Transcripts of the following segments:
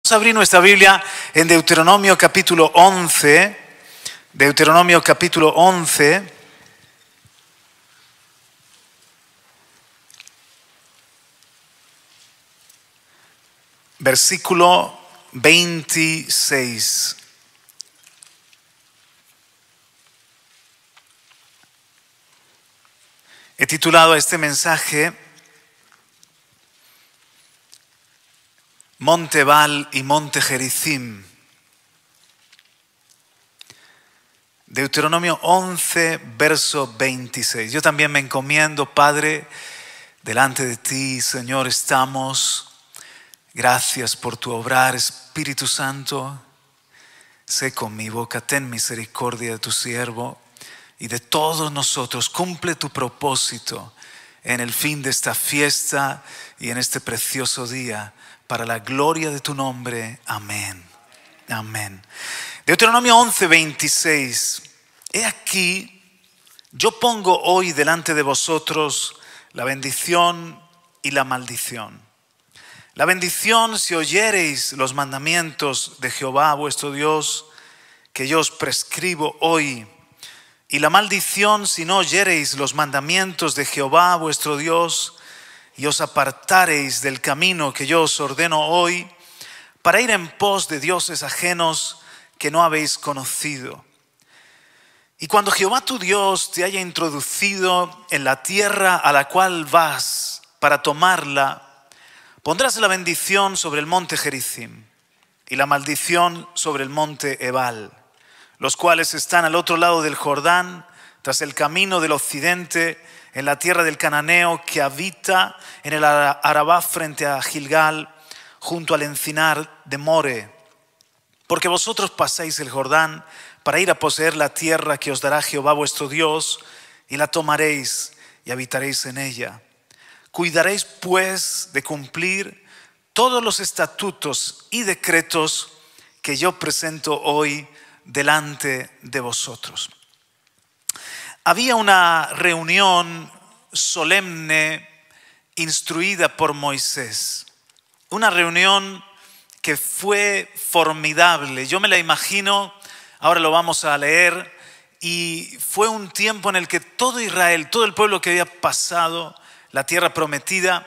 Vamos a abrir nuestra Biblia en Deuteronomio capítulo 11. Deuteronomio capítulo 11. Versículo 26. He titulado a este mensaje Monte Ebal y Monte Gerizim. Deuteronomio 11, verso 26. Yo también me encomiendo, Padre, delante de ti, Señor, estamos. Gracias por tu obrar, Espíritu Santo. Sé con mi boca, ten misericordia de tu siervo y de todos nosotros. Cumple tu propósito en el fin de esta fiesta y en este precioso día, para la gloria de tu nombre. Amén. Amén. Deuteronomio 11, 26. He aquí, yo pongo hoy delante de vosotros la bendición y la maldición. La bendición, si oyereis los mandamientos de Jehová vuestro Dios, que yo os prescribo hoy. Y la maldición, si no oyereis los mandamientos de Jehová vuestro Dios, y os apartareis del camino que yo os ordeno hoy, para ir en pos de dioses ajenos que no habéis conocido. Y cuando Jehová tu Dios te haya introducido en la tierra a la cual vas para tomarla, pondrás la bendición sobre el monte Gerizim y la maldición sobre el monte Ebal, los cuales están al otro lado del Jordán, tras el camino del occidente, en la tierra del cananeo que habita en el Arabá frente a Gilgal, junto al encinar de More. Porque vosotros pasáis el Jordán para ir a poseer la tierra que os dará Jehová vuestro Dios, y la tomaréis y habitaréis en ella. Cuidaréis pues de cumplir todos los estatutos y decretos que yo presento hoy delante de vosotros. Había una reunión solemne instruida por Moisés. Una reunión que fue formidable. Yo me la imagino, ahora lo vamos a leer, y fue un tiempo en el que todo Israel, todo el pueblo que había pasado la tierra prometida,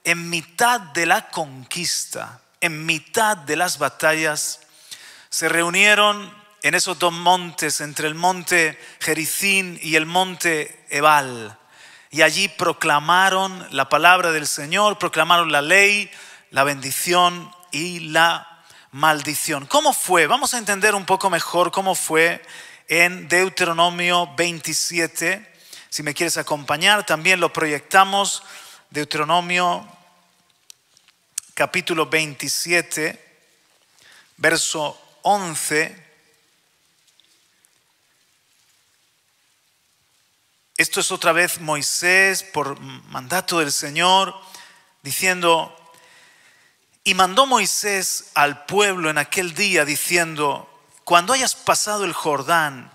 en mitad de la conquista, en mitad de las batallas, se reunieron en esos dos montes, entre el monte Gerizim y el monte Ebal. Y allí proclamaron la palabra del Señor, proclamaron la ley, la bendición y la maldición. ¿Cómo fue? Vamos a entender un poco mejor cómo fue en Deuteronomio 27. Si me quieres acompañar, también lo proyectamos. Deuteronomio capítulo 27, verso 11. Esto es otra vez Moisés por mandato del Señor diciendo: y mandó Moisés al pueblo en aquel día diciendo: cuando hayas pasado el Jordán,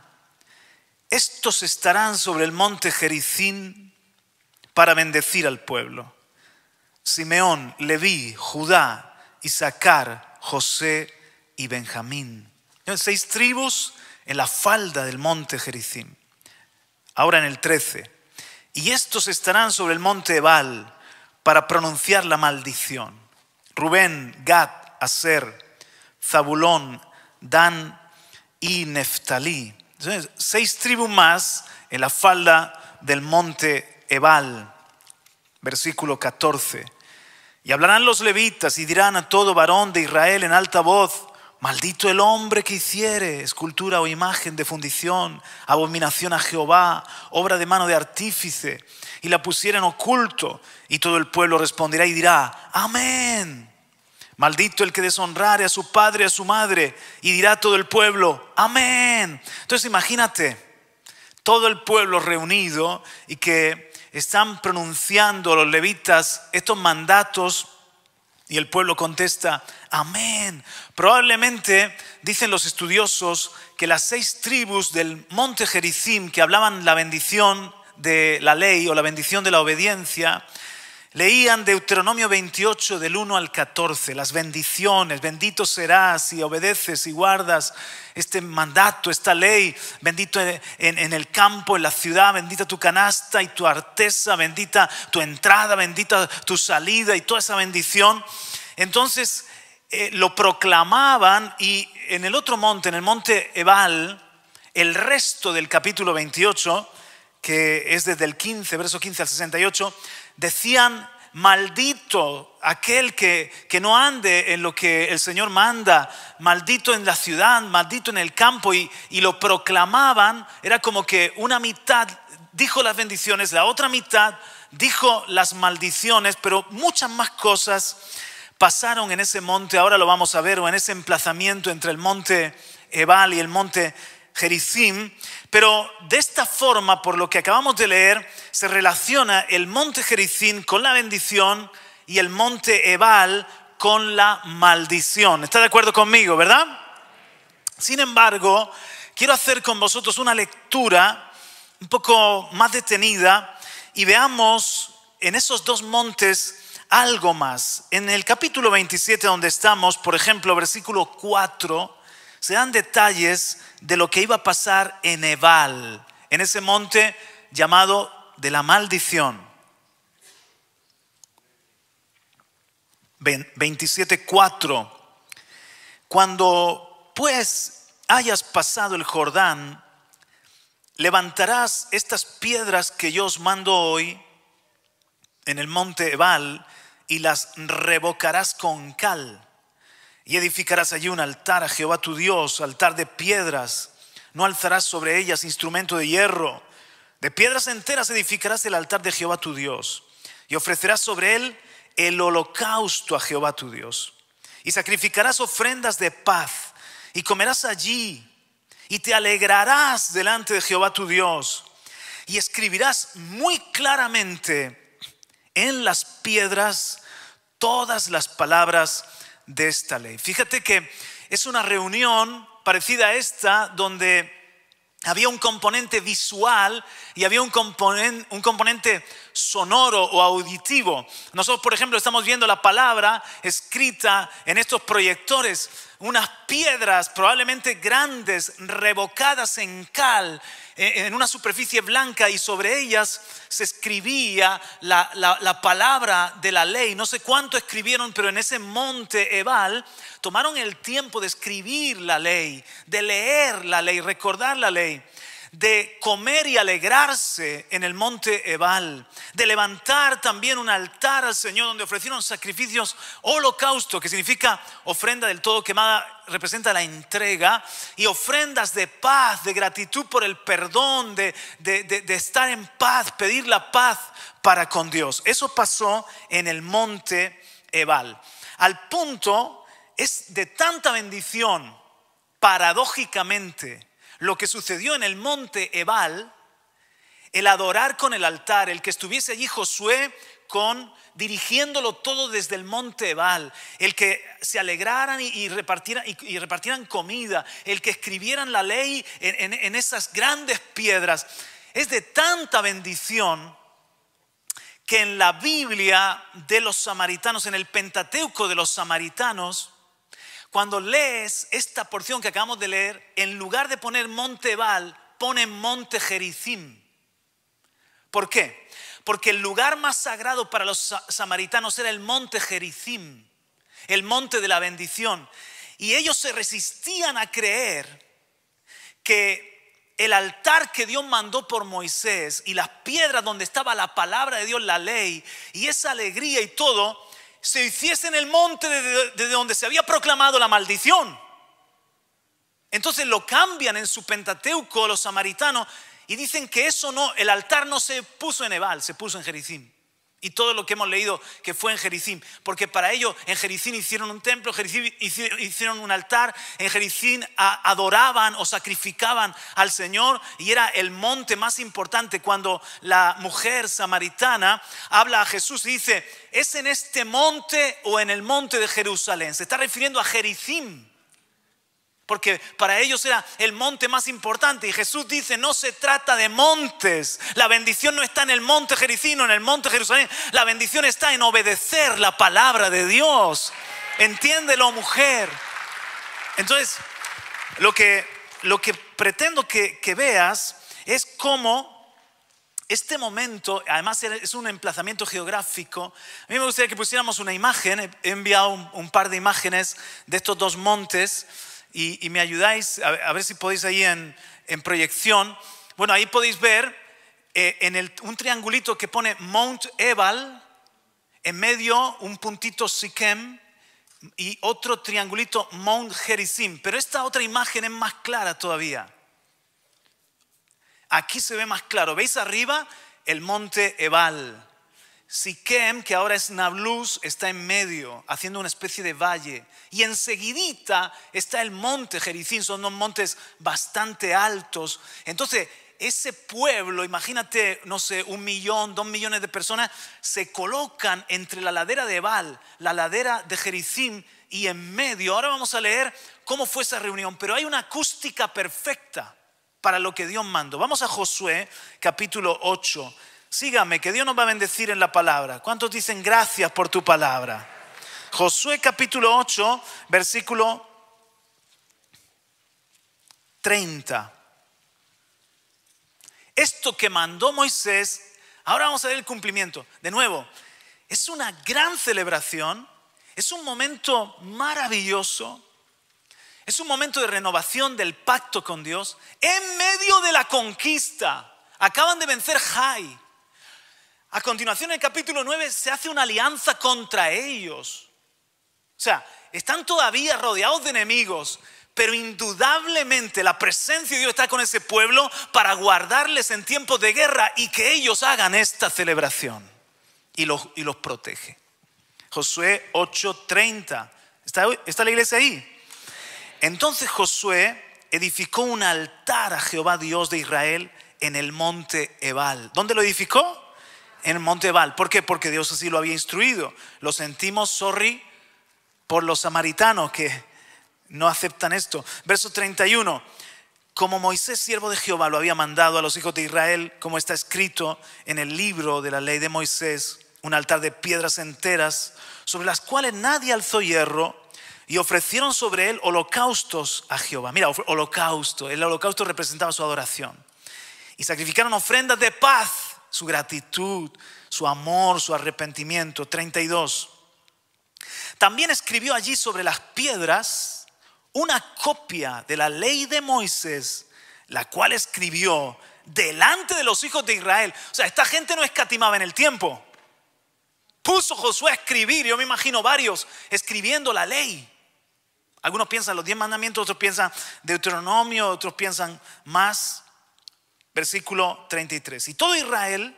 estos estarán sobre el monte Gerizim para bendecir al pueblo: Simeón, Leví, Judá, Isaacar, José y Benjamín. 6 tribus en la falda del monte Gerizim. Ahora en el 13. Y estos estarán sobre el monte Ebal para pronunciar la maldición: Rubén, Gad, Aser, Zabulón, Dan y Neftalí. Entonces, 6 tribus más en la falda del monte Ebal. Versículo 14. Y hablarán los levitas y dirán a todo varón de Israel en alta voz: maldito el hombre que hiciere escultura o imagen de fundición, abominación a Jehová, obra de mano de artífice, y la pusiera en oculto. Y todo el pueblo responderá y dirá: amén. Maldito el que deshonrare a su padre y a su madre. Y dirá todo el pueblo: amén. Entonces imagínate todo el pueblo reunido y que están pronunciando los levitas estos mandatos, y el pueblo contesta: amén. Probablemente, dicen los estudiosos, que las 6 tribus del monte Gerizim que hablaban la bendición de la ley o la bendición de la obediencia, leían Deuteronomio 28 del 1 al 14, las bendiciones. Bendito serás si obedeces y guardas este mandato, esta ley. Bendito en el campo, en la ciudad, bendita tu canasta y tu arteza, bendita tu entrada, bendita tu salida y toda esa bendición. Entonces lo proclamaban, y en el otro monte, en el monte Ebal, el resto del capítulo 28, que es desde el 15, verso 15 al 68, decían: maldito aquel que no ande en lo que el Señor manda, maldito en la ciudad, maldito en el campo, y lo proclamaban. Era como que una mitad dijo las bendiciones, la otra mitad dijo las maldiciones, pero muchas más cosas pasaron en ese monte. Ahora lo vamos a ver, o en ese emplazamiento entre el monte Ebal y el monte Gerizim. Pero de esta forma, por lo que acabamos de leer, se relaciona el monte Gerizim con la bendición y el monte Ebal con la maldición. ¿Está de acuerdo conmigo, verdad? Sin embargo, quiero hacer con vosotros una lectura un poco más detenida y veamos en esos dos montes algo más. En el capítulo 27 donde estamos, por ejemplo, versículo 4, se dan detalles de lo que iba a pasar en Ebal, en ese monte llamado de la maldición. 27:4. Cuando pues hayas pasado el Jordán, levantarás estas piedras que yo os mando hoy en el monte Ebal y las revocarás con cal. Y edificarás allí un altar a Jehová tu Dios, altar de piedras. No alzarás sobre ellas instrumento de hierro. De piedras enteras edificarás el altar de Jehová tu Dios. Y ofrecerás sobre él el holocausto a Jehová tu Dios. Y sacrificarás ofrendas de paz. Y comerás allí. Y te alegrarás delante de Jehová tu Dios. Y escribirás muy claramente en las piedras todas las palabras de esta ley. Fíjate que es una reunión parecida a esta donde había un componente visual y había un componente sonoro o auditivo. Nosotros, por ejemplo, estamos viendo la palabra escrita en estos proyectores, unas piedras probablemente grandes revocadas en cal, en una superficie blanca, y sobre ellas se escribía la palabra de la ley. No sé cuánto escribieron, pero en ese monte Ebal tomaron el tiempo de escribir la ley, de leer la ley, recordar la ley, de comer y alegrarse en el monte Ebal, de levantar también un altar al Señor donde ofrecieron sacrificios, holocausto, que significa ofrenda del todo quemada, representa la entrega, y ofrendas de paz, de gratitud por el perdón, de estar en paz, pedir la paz para con Dios. Eso pasó en el monte Ebal. Al punto es de tanta bendición, paradójicamente, lo que sucedió en el monte Ebal, el adorar con el altar, el que estuviese allí Josué dirigiéndolo todo desde el monte Ebal, el que se alegraran y repartieran comida, el que escribieran la ley en esas grandes piedras, es de tanta bendición que en la Biblia de los samaritanos, en el Pentateuco de los samaritanos, cuando lees esta porción que acabamos de leer, en lugar de poner monte Ebal, ponen monte Gerizim. ¿Por qué? Porque el lugar más sagrado para los samaritanos era el monte Gerizim, el monte de la bendición. Y ellos se resistían a creer que el altar que Dios mandó por Moisés y las piedras donde estaba la palabra de Dios, la ley, y esa alegría y todo, se hiciese en el monte de donde se había proclamado la maldición. Entonces lo cambian en su Pentateuco los samaritanos y dicen que eso no, el altar no se puso en Ebal, se puso en Gerizim. Y todo lo que hemos leído que fue en Gerizim, porque para ello en Gerizim hicieron un templo, en Gerizim hicieron un altar, en Gerizim adoraban o sacrificaban al Señor, y era el monte más importante. Cuando la mujer samaritana habla a Jesús y dice: ¿es en este monte o en el monte de Jerusalén? Se está refiriendo a Gerizim. porque para ellos era el monte más importante. Y Jesús dice, no se trata de montes. La bendición no está en el monte Gerizim, en el monte Jerusalén. La bendición está en obedecer la palabra de Dios. Entiéndelo, mujer. Entonces, lo que pretendo que veas es cómo este momento, además es un emplazamiento geográfico. A mí me gustaría que pusiéramos una imagen. He enviado un par de imágenes de estos dos montes y me ayudáis a ver si podéis ahí en proyección. Bueno, ahí podéis ver un triangulito que pone Mount Ebal, en medio un puntito Siquem y otro triangulito Mount Gerizim. Pero esta otra imagen es más clara todavía. Aquí se ve más claro. ¿Veis arriba? El monte Ebal. Siquem, que ahora es Nablus, está en medio, haciendo una especie de valle. Y enseguidita está el monte Gerizim. Son dos montes bastante altos. Entonces, ese pueblo, imagínate, no sé, 1 millón, 2 millones de personas, se colocan entre la ladera de Ebal, la ladera de Gerizim y en medio. Ahora vamos a leer cómo fue esa reunión, pero hay una acústica perfecta para lo que Dios mandó. Vamos a Josué capítulo 8. Sígame, que Dios nos va a bendecir en la palabra. ¿Cuántos dicen gracias por tu palabra? Josué capítulo 8, versículo 30. Esto que mandó Moisés, ahora vamos a ver el cumplimiento. De nuevo, es una gran celebración, es un momento maravilloso. Es un momento de renovación del pacto con Dios en medio de la conquista. Acaban de vencer Jai. A continuación, en el capítulo 9 se hace una alianza contra ellos. O sea, están todavía rodeados de enemigos, pero indudablemente la presencia de Dios está con ese pueblo para guardarles en tiempos de guerra y que ellos hagan esta celebración y los protege. Josué 8:30. ¿Está la iglesia ahí? Entonces Josué edificó un altar a Jehová Dios de Israel en el monte Ebal. ¿Dónde lo edificó? En el monte Ebal. ¿Por qué? Porque Dios así lo había instruido. Lo sentimos, por los samaritanos que no aceptan esto. Verso 31. Como Moisés, siervo de Jehová, lo había mandado a los hijos de Israel, como está escrito en el libro de la ley de Moisés, un altar de piedras enteras, sobre las cuales nadie alzó hierro, y ofrecieron sobre él holocaustos a Jehová. Mira, holocausto. El holocausto representaba su adoración. Y sacrificaron ofrendas de paz, su gratitud, su amor, su arrepentimiento. 32. También escribió allí sobre las piedras una copia de la ley de Moisés, la cual escribió delante de los hijos de Israel. O sea, esta gente no escatimaba en el tiempo. Puso Josué a escribir, yo me imagino varios escribiendo la ley. Algunos piensan los 10 mandamientos, otros piensan Deuteronomio, otros piensan más. Versículo 33. Y todo Israel,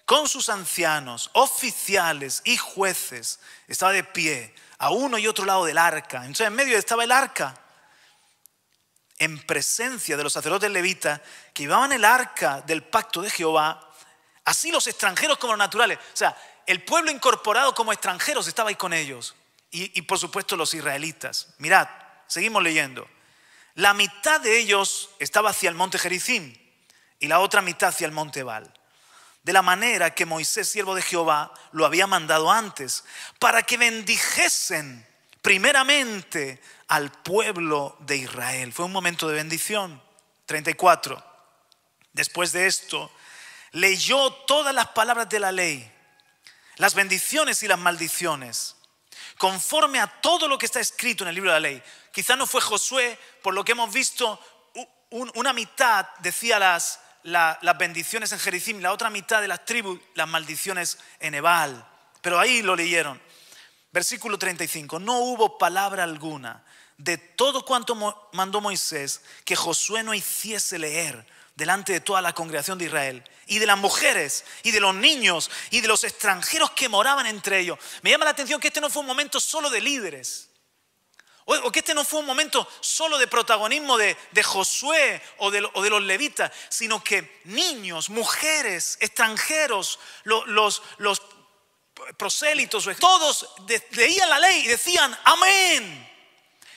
con sus ancianos, oficiales y jueces, estaba de pie a uno y otro lado del arca. Entonces en medio estaba el arca, en presencia de los sacerdotes levitas que llevaban el arca del pacto de Jehová, así los extranjeros como los naturales. O sea, el pueblo incorporado como extranjeros estaba ahí con ellos. Y por supuesto los israelitas. Mirad, seguimos leyendo. La mitad de ellos estaba hacia el monte Gerizim y la otra mitad hacia el monte Ebal. De la manera que Moisés, siervo de Jehová, lo había mandado antes, para que bendijesen primeramente al pueblo de Israel. Fue un momento de bendición. 34. Después de esto, leyó todas las palabras de la ley, las bendiciones y las maldiciones, conforme a todo lo que está escrito en el libro de la ley. Quizá no fue Josué, por lo que hemos visto, una mitad decía las bendiciones en Gerizim, la otra mitad de las tribus las maldiciones en Ebal. Pero ahí lo leyeron. Versículo 35. No hubo palabra alguna de todo cuanto mandó Moisés que Josué no hiciese leer delante de toda la congregación de Israel, y de las mujeres, y de los niños, y de los extranjeros que moraban entre ellos. Me llama la atención que este no fue un momento solo de líderes, o que este no fue un momento solo de protagonismo de Josué o de los levitas, sino que niños, mujeres, extranjeros, los prosélitos, todos leían la ley y decían amén.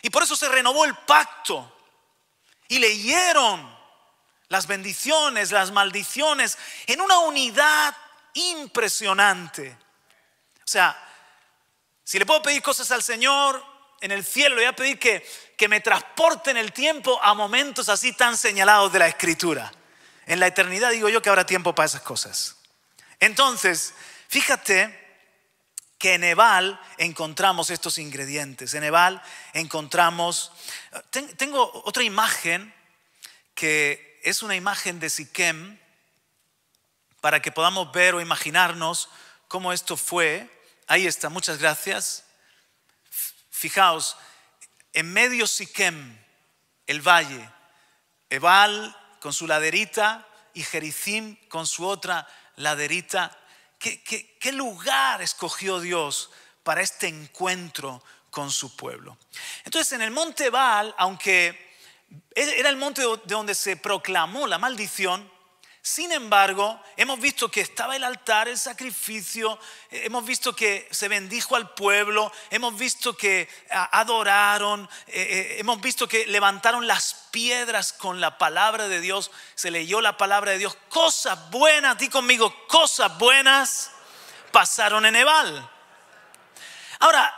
Y por eso se renovó el pacto. Y leyeron las bendiciones, las maldiciones, en una unidad impresionante. O sea, si le puedo pedir cosas al Señor en el cielo, le voy a pedir que me transporte en el tiempo a momentos así tan señalados de la Escritura. En la eternidad digo yo que habrá tiempo para esas cosas. Entonces, fíjate que en Ebal encontramos estos ingredientes. En Ebal encontramos, tengo otra imagen que es una imagen de Siquem, para que podamos ver o imaginarnos cómo esto fue. Ahí está, muchas gracias. Fijaos, en medio Siquem, el valle, Ebal con su laderita y Gerizim con su otra laderita. ¿Qué lugar escogió Dios para este encuentro con su pueblo? Entonces, en el monte Ebal, aunque era el monte de donde se proclamó la maldición, sin embargo, hemos visto que estaba el altar, el sacrificio, hemos visto que se bendijo al pueblo, hemos visto que adoraron, hemos visto que levantaron las piedras con la palabra de Dios, se leyó la palabra de Dios. Cosas buenas, di conmigo, cosas buenas pasaron en Ebal. Ahora,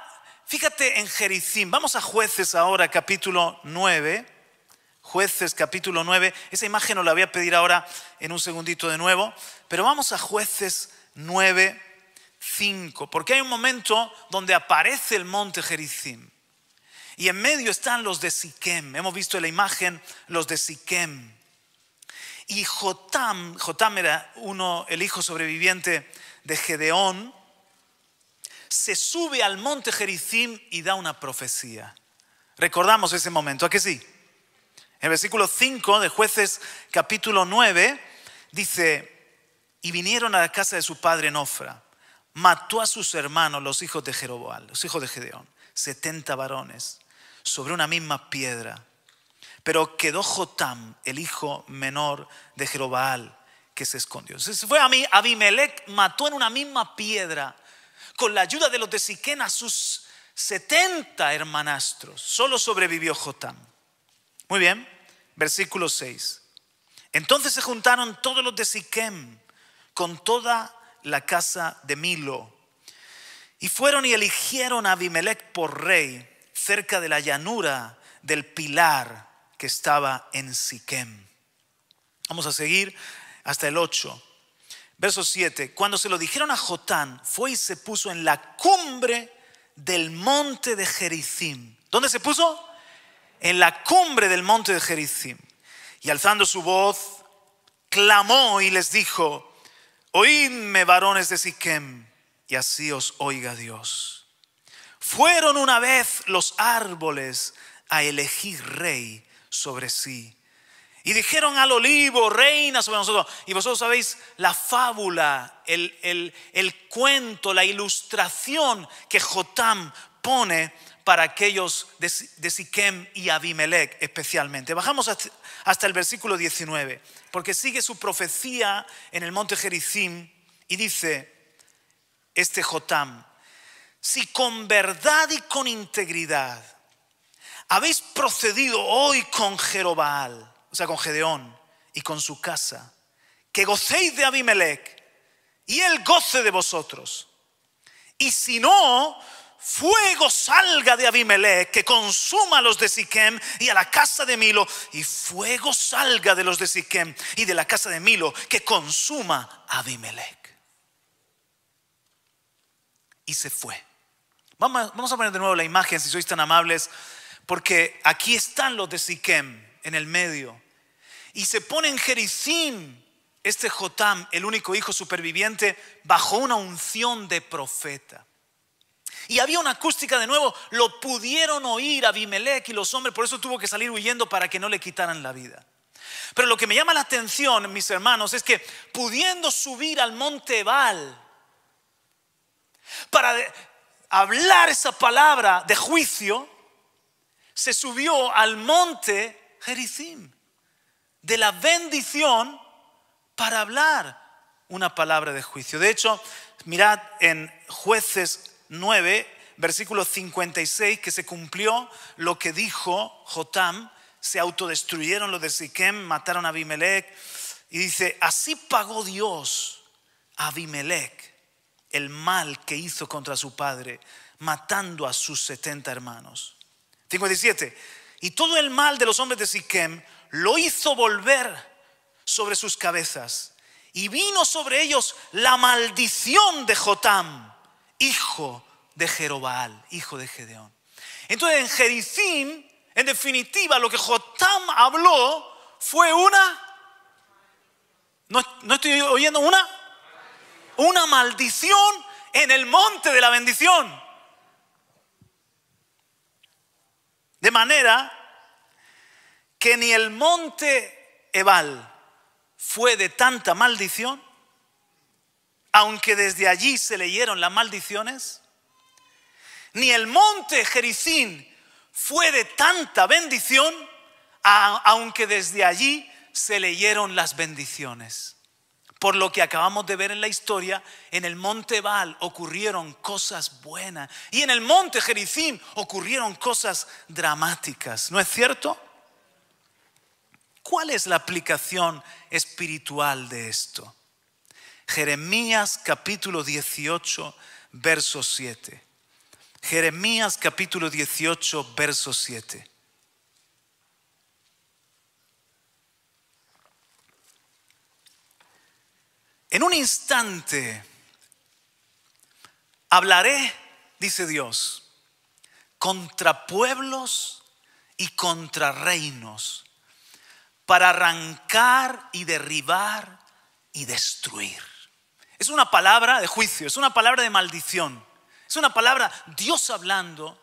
fíjate en Gerizim, vamos a Jueces ahora, capítulo 9. Jueces capítulo 9, esa imagen os la voy a pedir ahora en un segundito de nuevo, pero vamos a Jueces 9, 5, porque hay un momento donde aparece el monte Gerizim y en medio están los de Siquem. Hemos visto en la imagen los de Siquem. Y Jotam era el hijo sobreviviente de Gedeón, se sube al monte Gerizim y da una profecía. Recordamos ese momento, ¿a que sí? En el versículo 5 de Jueces capítulo 9 dice: y vinieron a la casa de su padre en Ofra, mató a sus hermanos, los hijos de Jeroboam, los hijos de Gedeón, 70 varones, sobre una misma piedra. Pero quedó Jotam, el hijo menor de Jeroboam, que se escondió. Entonces fue Abimelech, mató en una misma piedra, con la ayuda de los de Siquem, a sus 70 hermanastros. Solo sobrevivió Jotam. Muy bien, versículo 6. Entonces se juntaron todos los de Siquem con toda la casa de Milo, y fueron y eligieron a Abimelech por rey cerca de la llanura del pilar que estaba en Siquem. Vamos a seguir hasta el 8. Verso 7. Cuando se lo dijeron a Jotam, fue y se puso en la cumbre del monte de Gerizim. ¿Dónde se puso? En la cumbre del monte de Gerizim. Y alzando su voz, clamó y les dijo: oídme, varones de Siquem, y así os oiga Dios. Fueron una vez los árboles a elegir rey sobre sí, y dijeron al olivo: reina sobre nosotros. Y vosotros sabéis la fábula, el cuento, la ilustración que Jotam pone para aquellos de Siquem y Abimelech especialmente. Bajamos hasta el versículo 19, porque sigue su profecía en el monte Gerizim y dice este Jotam: si con verdad y con integridad habéis procedido hoy con Jeroboam, o sea, con Gedeón y con su casa, que gocéis de Abimelech y él goce de vosotros. Y si no, fuego salga de Abimelech que consuma a los de Siquem y a la casa de Milo, y fuego salga de los de Siquem y de la casa de Milo que consuma a Abimelech. Y se fue. Vamos a poner de nuevo la imagen, si sois tan amables, porque aquí están los de Siquem en el medio, y se pone en Gerizim este Jotam, el único hijo superviviente, bajo una unción de profeta. Y había una acústica de nuevo, lo pudieron oír Abimelech y los hombres, por eso tuvo que salir huyendo para que no le quitaran la vida. Pero lo que me llama la atención, mis hermanos, es que pudiendo subir al monte Ebal para hablar esa palabra de juicio, se subió al monte Gerizim de la bendición para hablar una palabra de juicio. De hecho, mirad en Jueces 9, versículo 56, que se cumplió lo que dijo Jotam. Se autodestruyeron los de Siquem, mataron a Abimelech. Y dice, así pagó Dios a Abimelech el mal que hizo contra su padre, matando a sus 70 hermanos. 57. Y todo el mal de los hombres de Siquem lo hizo volver sobre sus cabezas. Y vino sobre ellos la maldición de Jotam, hijo de Jerobaal, hijo de Gedeón. Entonces en Gerizim, en definitiva, lo que Jotam habló fue no estoy oyendo una maldición en el monte de la bendición. De manera que ni el monte Ebal fue de tanta maldición, aunque desde allí se leyeron las maldiciones, ni el monte Gerizim fue de tanta bendición, aunque desde allí se leyeron las bendiciones. Por lo que acabamos de ver en la historia, en el monte Ebal ocurrieron cosas buenas y en el monte Gerizim ocurrieron cosas dramáticas. ¿No es cierto? ¿Cuál es la aplicación espiritual de esto? Jeremías capítulo 18, verso 7. Jeremías capítulo 18, verso 7. En un instante hablaré, dice Dios, contra pueblos y contra reinos, para arrancar y derribar y destruir. Es una palabra de juicio, es una palabra de maldición, es una palabra Dios hablando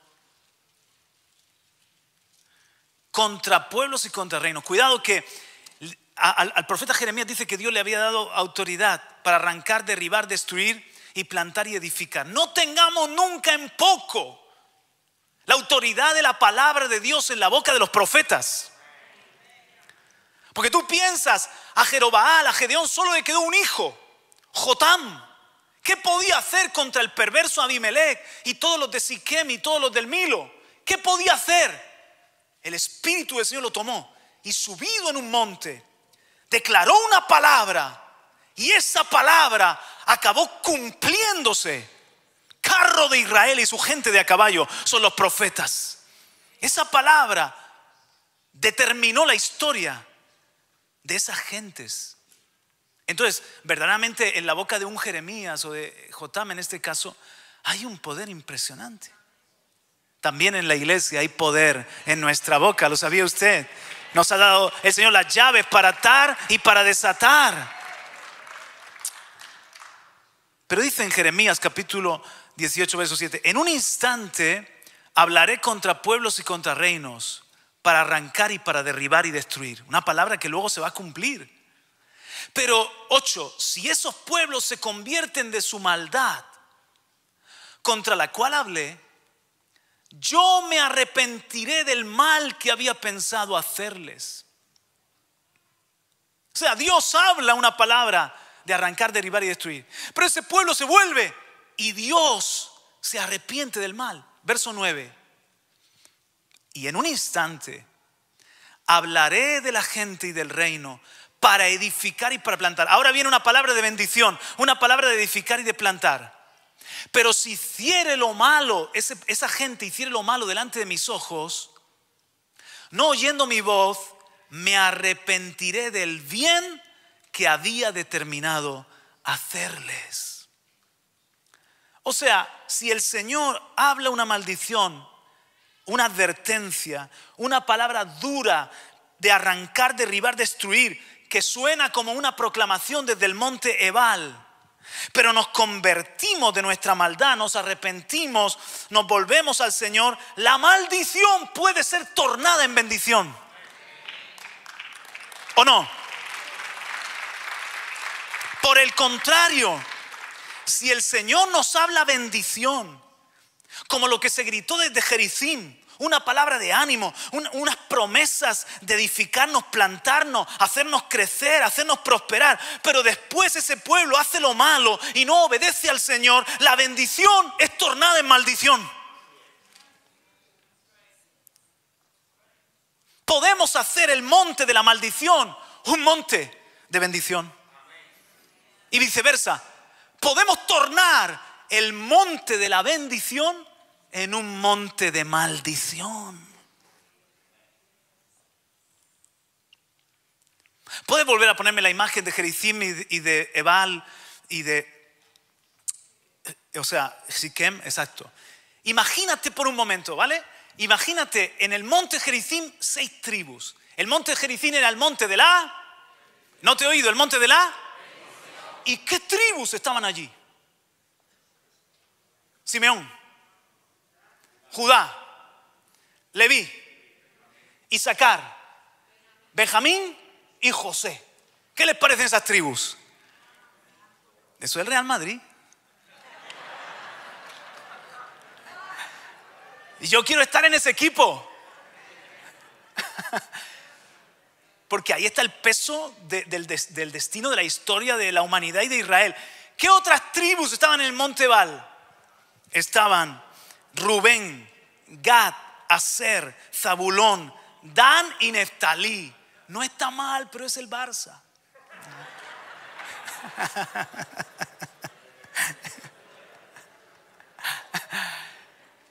contra pueblos y contra reinos. Cuidado que al profeta Jeremías dice que Dios le había dado autoridad para arrancar, derribar, destruir y plantar y edificar. No tengamos nunca en poco la autoridad de la palabra de Dios en la boca de los profetas. Porque tú piensas, a Jerobaal, a Gedeón solo le quedó un hijo, Jotam. ¿Qué podía hacer contra el perverso Abimelech y todos los de Siquem y todos los del Milo? ¿Qué podía hacer? El Espíritu del Señor lo tomó y subido en un monte declaró una palabra y esa palabra acabó cumpliéndose. Carro de Israel y su gente de a caballo son los profetas. Esa palabra determinó la historia de esas gentes. Entonces, verdaderamente en la boca de un Jeremías o de Jotam en este caso, hay un poder impresionante. También en la iglesia hay poder en nuestra boca, ¿lo sabía usted? Nos ha dado el Señor las llaves para atar y para desatar. Pero dice en Jeremías capítulo 18 verso 7, en un instante hablaré contra pueblos y contra reinos para arrancar y para derribar y destruir. Una palabra que luego se va a cumplir. Pero 8, si esos pueblos se convierten de su maldad contra la cual hablé, yo me arrepentiré del mal que había pensado hacerles. O sea, Dios habla una palabra de arrancar, derribar y destruir. Pero ese pueblo se vuelve y Dios se arrepiente del mal. Verso 9. Y en un instante hablaré de la gente y del reino para edificar y para plantar. Ahora viene una palabra de bendición, una palabra de edificar y de plantar. Pero si hiciere lo malo, esa gente hiciere lo malo delante de mis ojos, no oyendo mi voz, me arrepentiré del bien que había determinado hacerles. O sea, si el Señor habla una maldición, una advertencia, una palabra dura de arrancar, derribar, destruir, que suena como una proclamación desde el monte Ebal, pero nos convertimos de nuestra maldad, nos arrepentimos, nos volvemos al Señor, la maldición puede ser tornada en bendición. ¿O no? Por el contrario, si el Señor nos habla bendición, como lo que se gritó desde Gerizim, una palabra de ánimo, unas promesas de edificarnos, plantarnos, hacernos crecer, hacernos prosperar. Pero después ese pueblo hace lo malo y no obedece al Señor. La bendición es tornada en maldición. podemos hacer el monte de la maldición un monte de bendición. Y viceversa, podemos tornar el monte de la bendición en un monte de maldición. ¿Puedes volver a ponerme la imagen de Gerizim y de Ebal y de, Siquem? Exacto. Imagínate por un momento, ¿vale? Imagínate en el monte Gerizim 6 tribus. El monte Gerizim era el monte de la... ¿No te he oído? ¿El monte de la...? ¿Y qué tribus estaban allí? Simeón, Judá, Leví, Isaacar, Benjamín y José. ¿Qué les parecen esas tribus? Eso es el Real Madrid. Y yo quiero estar en ese equipo. Porque ahí está el peso del destino de la historia de la humanidad y de Israel. ¿Qué otras tribus estaban en el monte Ebal? Estaban Rubén, Gad, Aser, Zabulón, Dan y Neftalí. No está mal, pero es el Barça.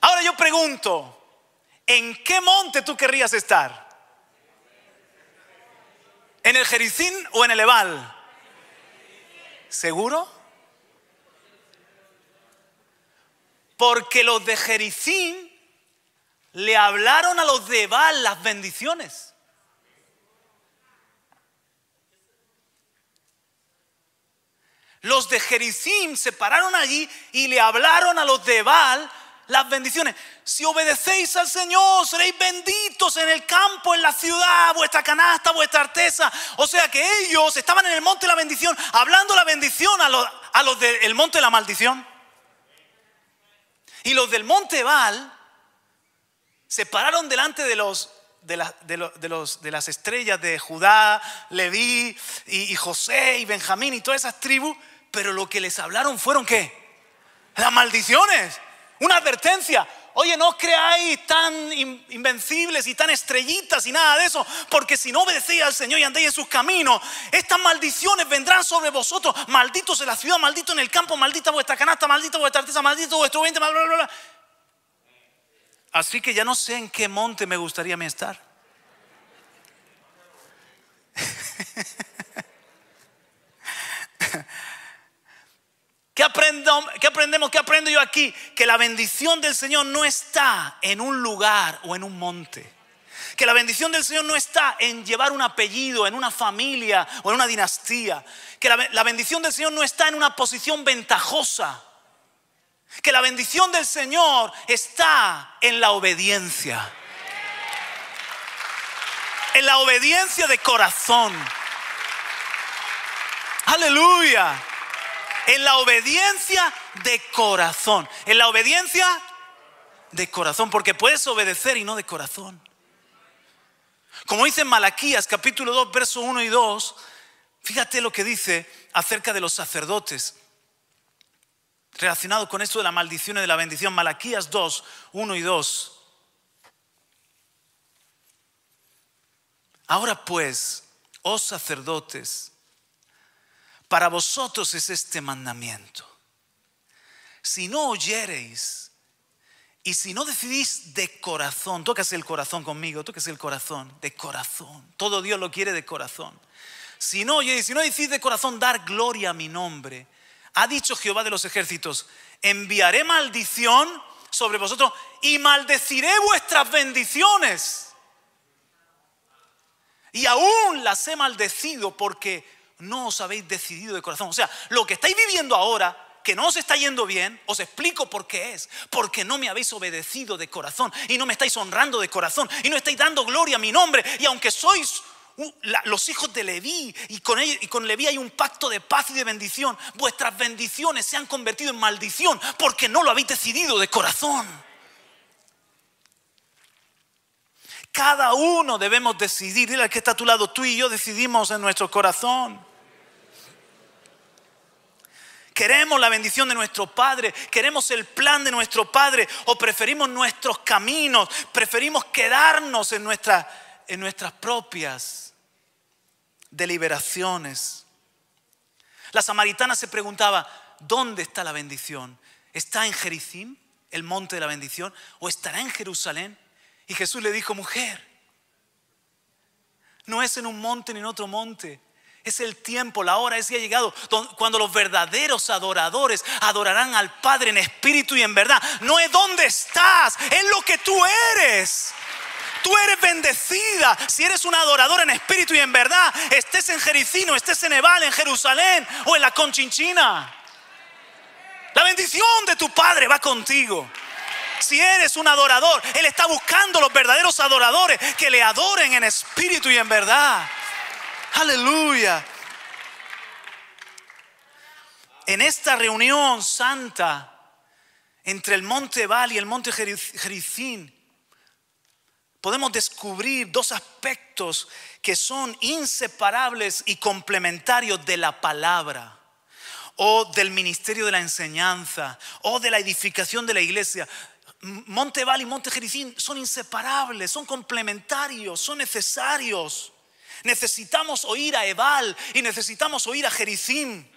Ahora yo pregunto, ¿en qué monte tú querrías estar? ¿En el Gerizim o en el Ebal? ¿Seguro? Porque los de Gerizim le hablaron a los de Ebal las bendiciones. Los de Gerizim se pararon allí y le hablaron a los de Ebal las bendiciones. Si obedecéis al Señor, seréis benditos en el campo, en la ciudad, vuestra canasta, vuestra arteza. O sea que ellos estaban en el monte de la bendición, hablando la bendición a los del monte de la maldición. Y los del monte Ebal se pararon delante de las estrellas de Judá, Leví y José y Benjamín y todas esas tribus. Pero lo que les hablaron fueron ¿qué? Las maldiciones. Una advertencia. Oye, no os creáis tan invencibles y tan estrellitas y nada de eso, porque si no obedecéis al Señor y andéis en sus caminos, estas maldiciones vendrán sobre vosotros. Malditos en la ciudad, malditos en el campo, maldita vuestra canasta, maldita vuestra artesa, maldito vuestro 20, bla, bla, bla, bla. Así que ya no sé en qué monte me gustaría a mí estar. ¿Qué aprendemos? ¿Qué aprendo yo aquí? Que la bendición del Señor no está en un lugar o en un monte. Que la bendición del Señor no está en llevar un apellido, en una familia o en una dinastía. Que la bendición del Señor no está en una posición ventajosa. Que la bendición del Señor está en la obediencia. En la obediencia de corazón. Aleluya. En la obediencia de corazón. En la obediencia de corazón. Porque puedes obedecer y no de corazón. Como dice en Malaquías capítulo 2 versos 1 y 2. Fíjate lo que dice acerca de los sacerdotes. Relacionado con esto de la maldición y de la bendición. Malaquías 2, 1 y 2. Ahora pues, oh sacerdotes, para vosotros es este mandamiento. Si no oyereis y si no decidís de corazón, tócase el corazón conmigo, tócase el corazón, de corazón. Todo Dios lo quiere de corazón. Si no oyereis, si no decís de corazón dar gloria a mi nombre, ha dicho Jehová de los ejércitos, enviaré maldición sobre vosotros y maldeciré vuestras bendiciones. Y aún las he maldecido porque no os habéis decidido de corazón. O sea, lo que estáis viviendo ahora, que no os está yendo bien, os explico por qué es. Porque no me habéis obedecido de corazón y no me estáis honrando de corazón y no estáis dando gloria a mi nombre. Y aunque sois los hijos de Leví y con Leví hay un pacto de paz y de bendición, vuestras bendiciones se han convertido en maldición porque no lo habéis decidido de corazón. Cada uno debemos decidir. Dile al que está a tu lado, tú y yo decidimos en nuestro corazón. ¿Queremos la bendición de nuestro Padre? ¿Queremos el plan de nuestro Padre? ¿O preferimos nuestros caminos? ¿Preferimos quedarnos en en nuestras propias deliberaciones. La samaritana se preguntaba, ¿dónde está la bendición? ¿Está en Gerizim, el monte de la bendición, o estará en Jerusalén? Y Jesús le dijo, mujer, no es en un monte ni en otro monte. Es el tiempo, la hora, es ya llegado cuando los verdaderos adoradores adorarán al Padre en espíritu y en verdad. No es dónde estás, es lo que tú eres. Tú eres bendecida si eres un adorador en espíritu y en verdad. Estés en Jericino, estés en Ebal, en Jerusalén o en la Conchinchina. La bendición de tu Padre va contigo. Si eres un adorador, Él está buscando los verdaderos adoradores que le adoren en espíritu y en verdad. Aleluya. En esta reunión santa entre el monte Ebal y el monte Gerizim, podemos descubrir dos aspectos que son inseparables y complementarios de la palabra, o del ministerio de la enseñanza, o de la edificación de la iglesia. Monte Ebal y monte Gerizim son inseparables, son complementarios, son necesarios. Necesitamos oír a Ebal y necesitamos oír a Gerizim.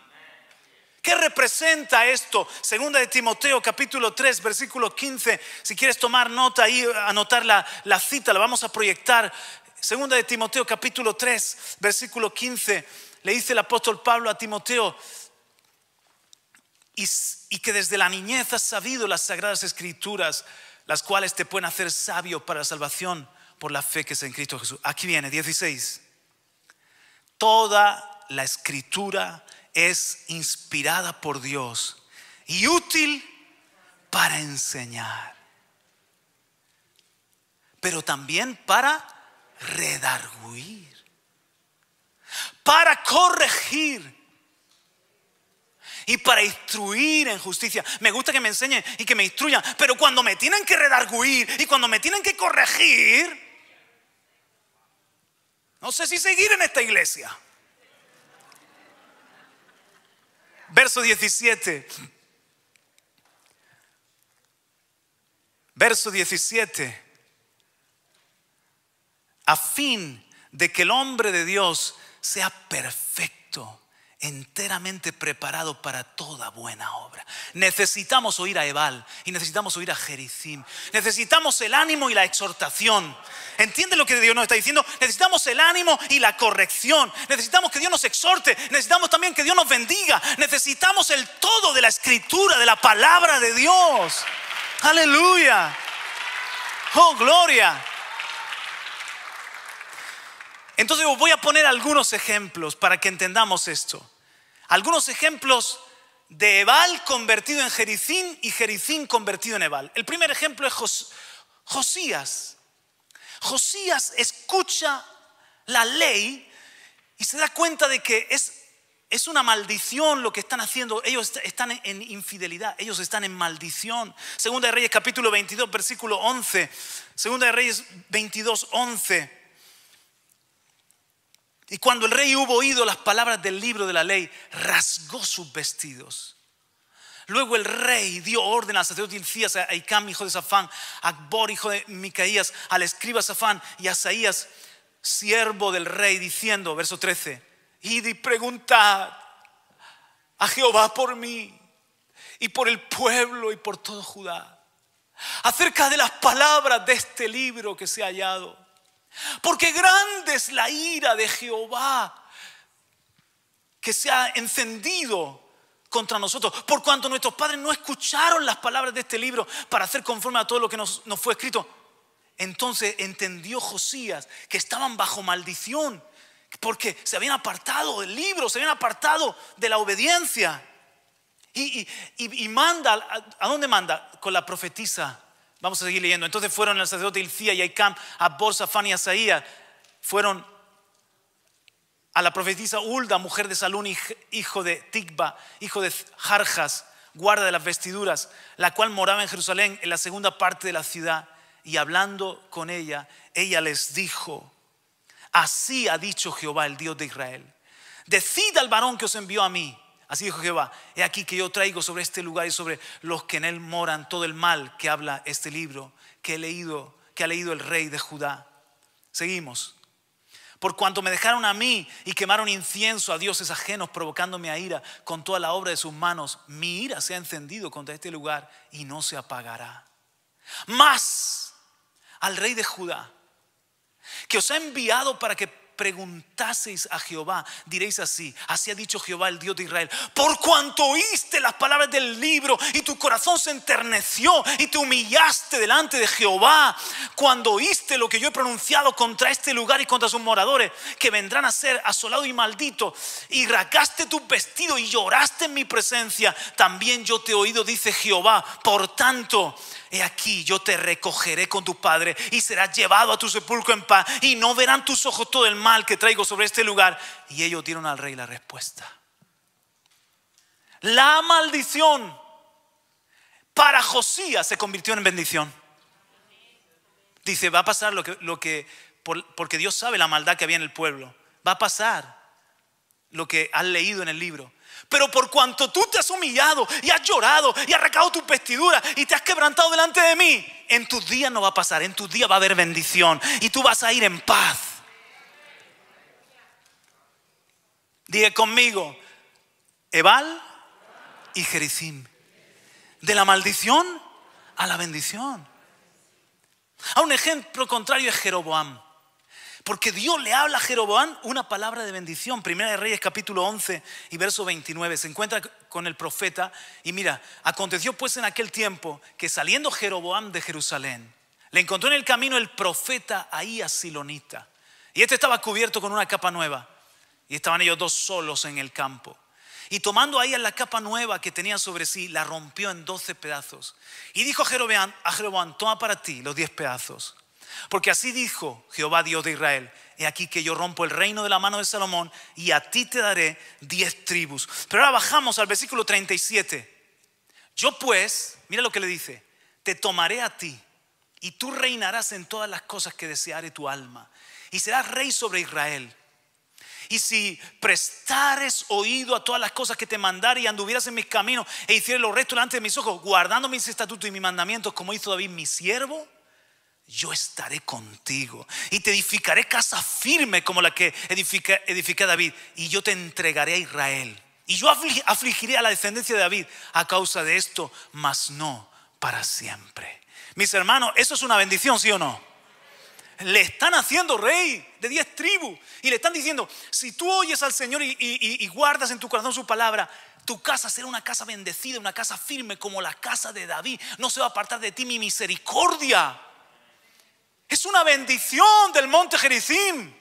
¿Qué representa esto? Segunda de Timoteo capítulo 3 versículo 15. Si quieres tomar nota ahí, anotar la cita, la vamos a proyectar. Segunda de Timoteo capítulo 3 versículo 15. Le dice el apóstol Pablo a Timoteo, y que desde la niñez has sabido las sagradas escrituras, las cuales te pueden hacer sabio para la salvación por la fe que es en Cristo Jesús. Aquí viene 16. Toda la escritura es inspirada por Dios y útil para enseñar, pero también para redarguir, para corregir y para instruir en justicia. Me gusta que me enseñen y que me instruyan, pero cuando me tienen que redarguir y cuando me tienen que corregir, no sé si seguir en esta iglesia. Verso 17. Verso 17. A fin de que el hombre de Dios sea perfecto, enteramente preparado para toda buena obra. Necesitamos oír a Ebal y necesitamos oír a Gerizim. Necesitamos el ánimo y la exhortación. ¿Entiende lo que Dios nos está diciendo? Necesitamos el ánimo y la corrección. Necesitamos que Dios nos exhorte. Necesitamos también que Dios nos bendiga. Necesitamos el todo de la escritura, de la palabra de Dios. Aleluya. Oh, gloria. Entonces os voy a poner algunos ejemplos para que entendamos esto. Algunos ejemplos de Ebal convertido en Gerizim y Gerizim convertido en Ebal. El primer ejemplo es Josías. Josías escucha la ley y se da cuenta de que es una maldición lo que están haciendo. Ellos están en infidelidad, ellos están en maldición. Segunda de Reyes capítulo 22 versículo 11. Segunda de Reyes 22, 11. Y cuando el rey hubo oído las palabras del libro de la ley, rasgó sus vestidos. Luego el rey dio orden al sacerdote Hilcías, a Ahicam, hijo de Safán, a Acbor, hijo de Micaías, al escriba Safán y a Asaías, siervo del rey, diciendo, verso 13, id y preguntad a Jehová por mí y por el pueblo y por todo Judá, acerca de las palabras de este libro que se ha hallado. Porque grande es la ira de Jehová que se ha encendido contra nosotros, por cuanto nuestros padres no escucharon las palabras de este libro para hacer conforme a todo lo que nos fue escrito. Entonces entendió Josías que estaban bajo maldición porque se habían apartado del libro, se habían apartado de la obediencia. Y manda, ¿a dónde manda? Con la profetisa. Vamos a seguir leyendo. Entonces fueron el sacerdote Hilcías y Ahicam, Acbor, Safán y Asaías. Fueron a la profetisa Hulda, mujer de Salún, hijo de Tikba, hijo de Jarjas, guarda de las vestiduras, la cual moraba en Jerusalén, en la segunda parte de la ciudad. Y hablando con ella, ella les dijo: así ha dicho Jehová, el Dios de Israel: decid al varón que os envió a mí. Así dijo Jehová: he aquí que yo traigo sobre este lugar y sobre los que en él moran todo el mal que habla este libro que ha leído el rey de Judá. Seguimos. Por cuanto me dejaron a mí y quemaron incienso a dioses ajenos, provocándome a ira con toda la obra de sus manos, mi ira se ha encendido contra este lugar y no se apagará. Mas al rey de Judá, que os ha enviado para que preguntaseis a Jehová, diréis así: así ha dicho Jehová, el Dios de Israel, por cuanto oíste las palabras del libro y tu corazón se enterneció y te humillaste delante de Jehová, cuando oíste lo que yo he pronunciado contra este lugar y contra sus moradores, que vendrán a ser asolados y malditos, y rasgaste tus vestidos y lloraste en mi presencia, también yo te he oído, dice Jehová. Por tanto, he aquí, yo te recogeré con tus padres y serás llevado a tu sepulcro en paz, y no verán tus ojos todo el mal que traigo sobre este lugar. Y ellos dieron al rey la respuesta. La maldición para Josías se convirtió en bendición. Dice, va a pasar porque Dios sabe la maldad que había en el pueblo. Va a pasar lo que has leído en el libro. Pero por cuanto tú te has humillado y has llorado y has arrancado tus vestiduras y te has quebrantado delante de mí, en tus días no va a pasar, en tus días va a haber bendición y tú vas a ir en paz. Diga conmigo: Ebal y Gerizim. De la maldición a la bendición. A un ejemplo contrario es Jeroboam. Porque Dios le habla a Jeroboam una palabra de bendición. Primera de Reyes capítulo 11 y verso 29. Se encuentra con el profeta y mira: aconteció pues en aquel tiempo que saliendo Jeroboam de Jerusalén, le encontró en el camino el profeta Ahías Silonita. Y este estaba cubierto con una capa nueva. Y estaban ellos dos solos en el campo. Y tomando Ahías la capa nueva que tenía sobre sí, la rompió en 12 pedazos. Y dijo a Jeroboam: toma para ti los 10 pedazos. Porque así dijo Jehová, Dios de Israel: he aquí que yo rompo el reino de la mano de Salomón y a ti te daré 10 tribus. Pero ahora bajamos al versículo 37. Yo pues, mira lo que le dice: te tomaré a ti y tú reinarás en todas las cosas que deseare tu alma, y serás rey sobre Israel. Y si prestares oído a todas las cosas que te mandare y anduvieras en mis caminos e hicieres lo recto delante de mis ojos, guardando mis estatutos y mis mandamientos, como hizo David mi siervo, yo estaré contigo y te edificaré casa firme como la que edifiqué a David, y yo te entregaré a Israel. Y yo afligiré a la descendencia de David a causa de esto, mas no para siempre. Mis hermanos, eso es una bendición, ¿sí o no? Le están haciendo rey de 10 tribus y le están diciendo: si tú oyes al Señor y guardas en tu corazón su palabra, tu casa será una casa bendecida, una casa firme como la casa de David. No se va a apartar de ti mi misericordia. Es una bendición del monte Gerizim.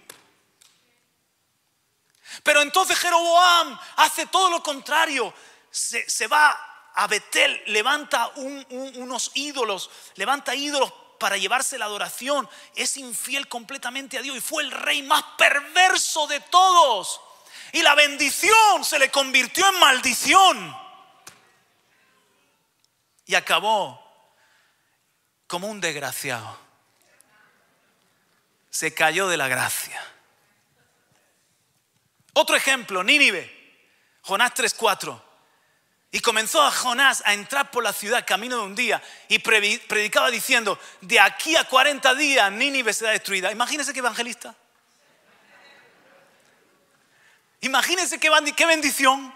Pero entonces Jeroboam hace todo lo contrario. Se va a Betel, levanta unos ídolos, levanta ídolos para llevarse la adoración. Es infiel completamente a Dios y fue el rey más perverso de todos. Y la bendición se le convirtió en maldición. Y acabó como un desgraciado. Se cayó de la gracia. Otro ejemplo, Nínive, Jonás 3:4. Y comenzó a Jonás a entrar por la ciudad camino de un día y predicaba diciendo: de aquí a 40 días Nínive será destruida. Imagínense qué evangelista. Imagínense qué bendición.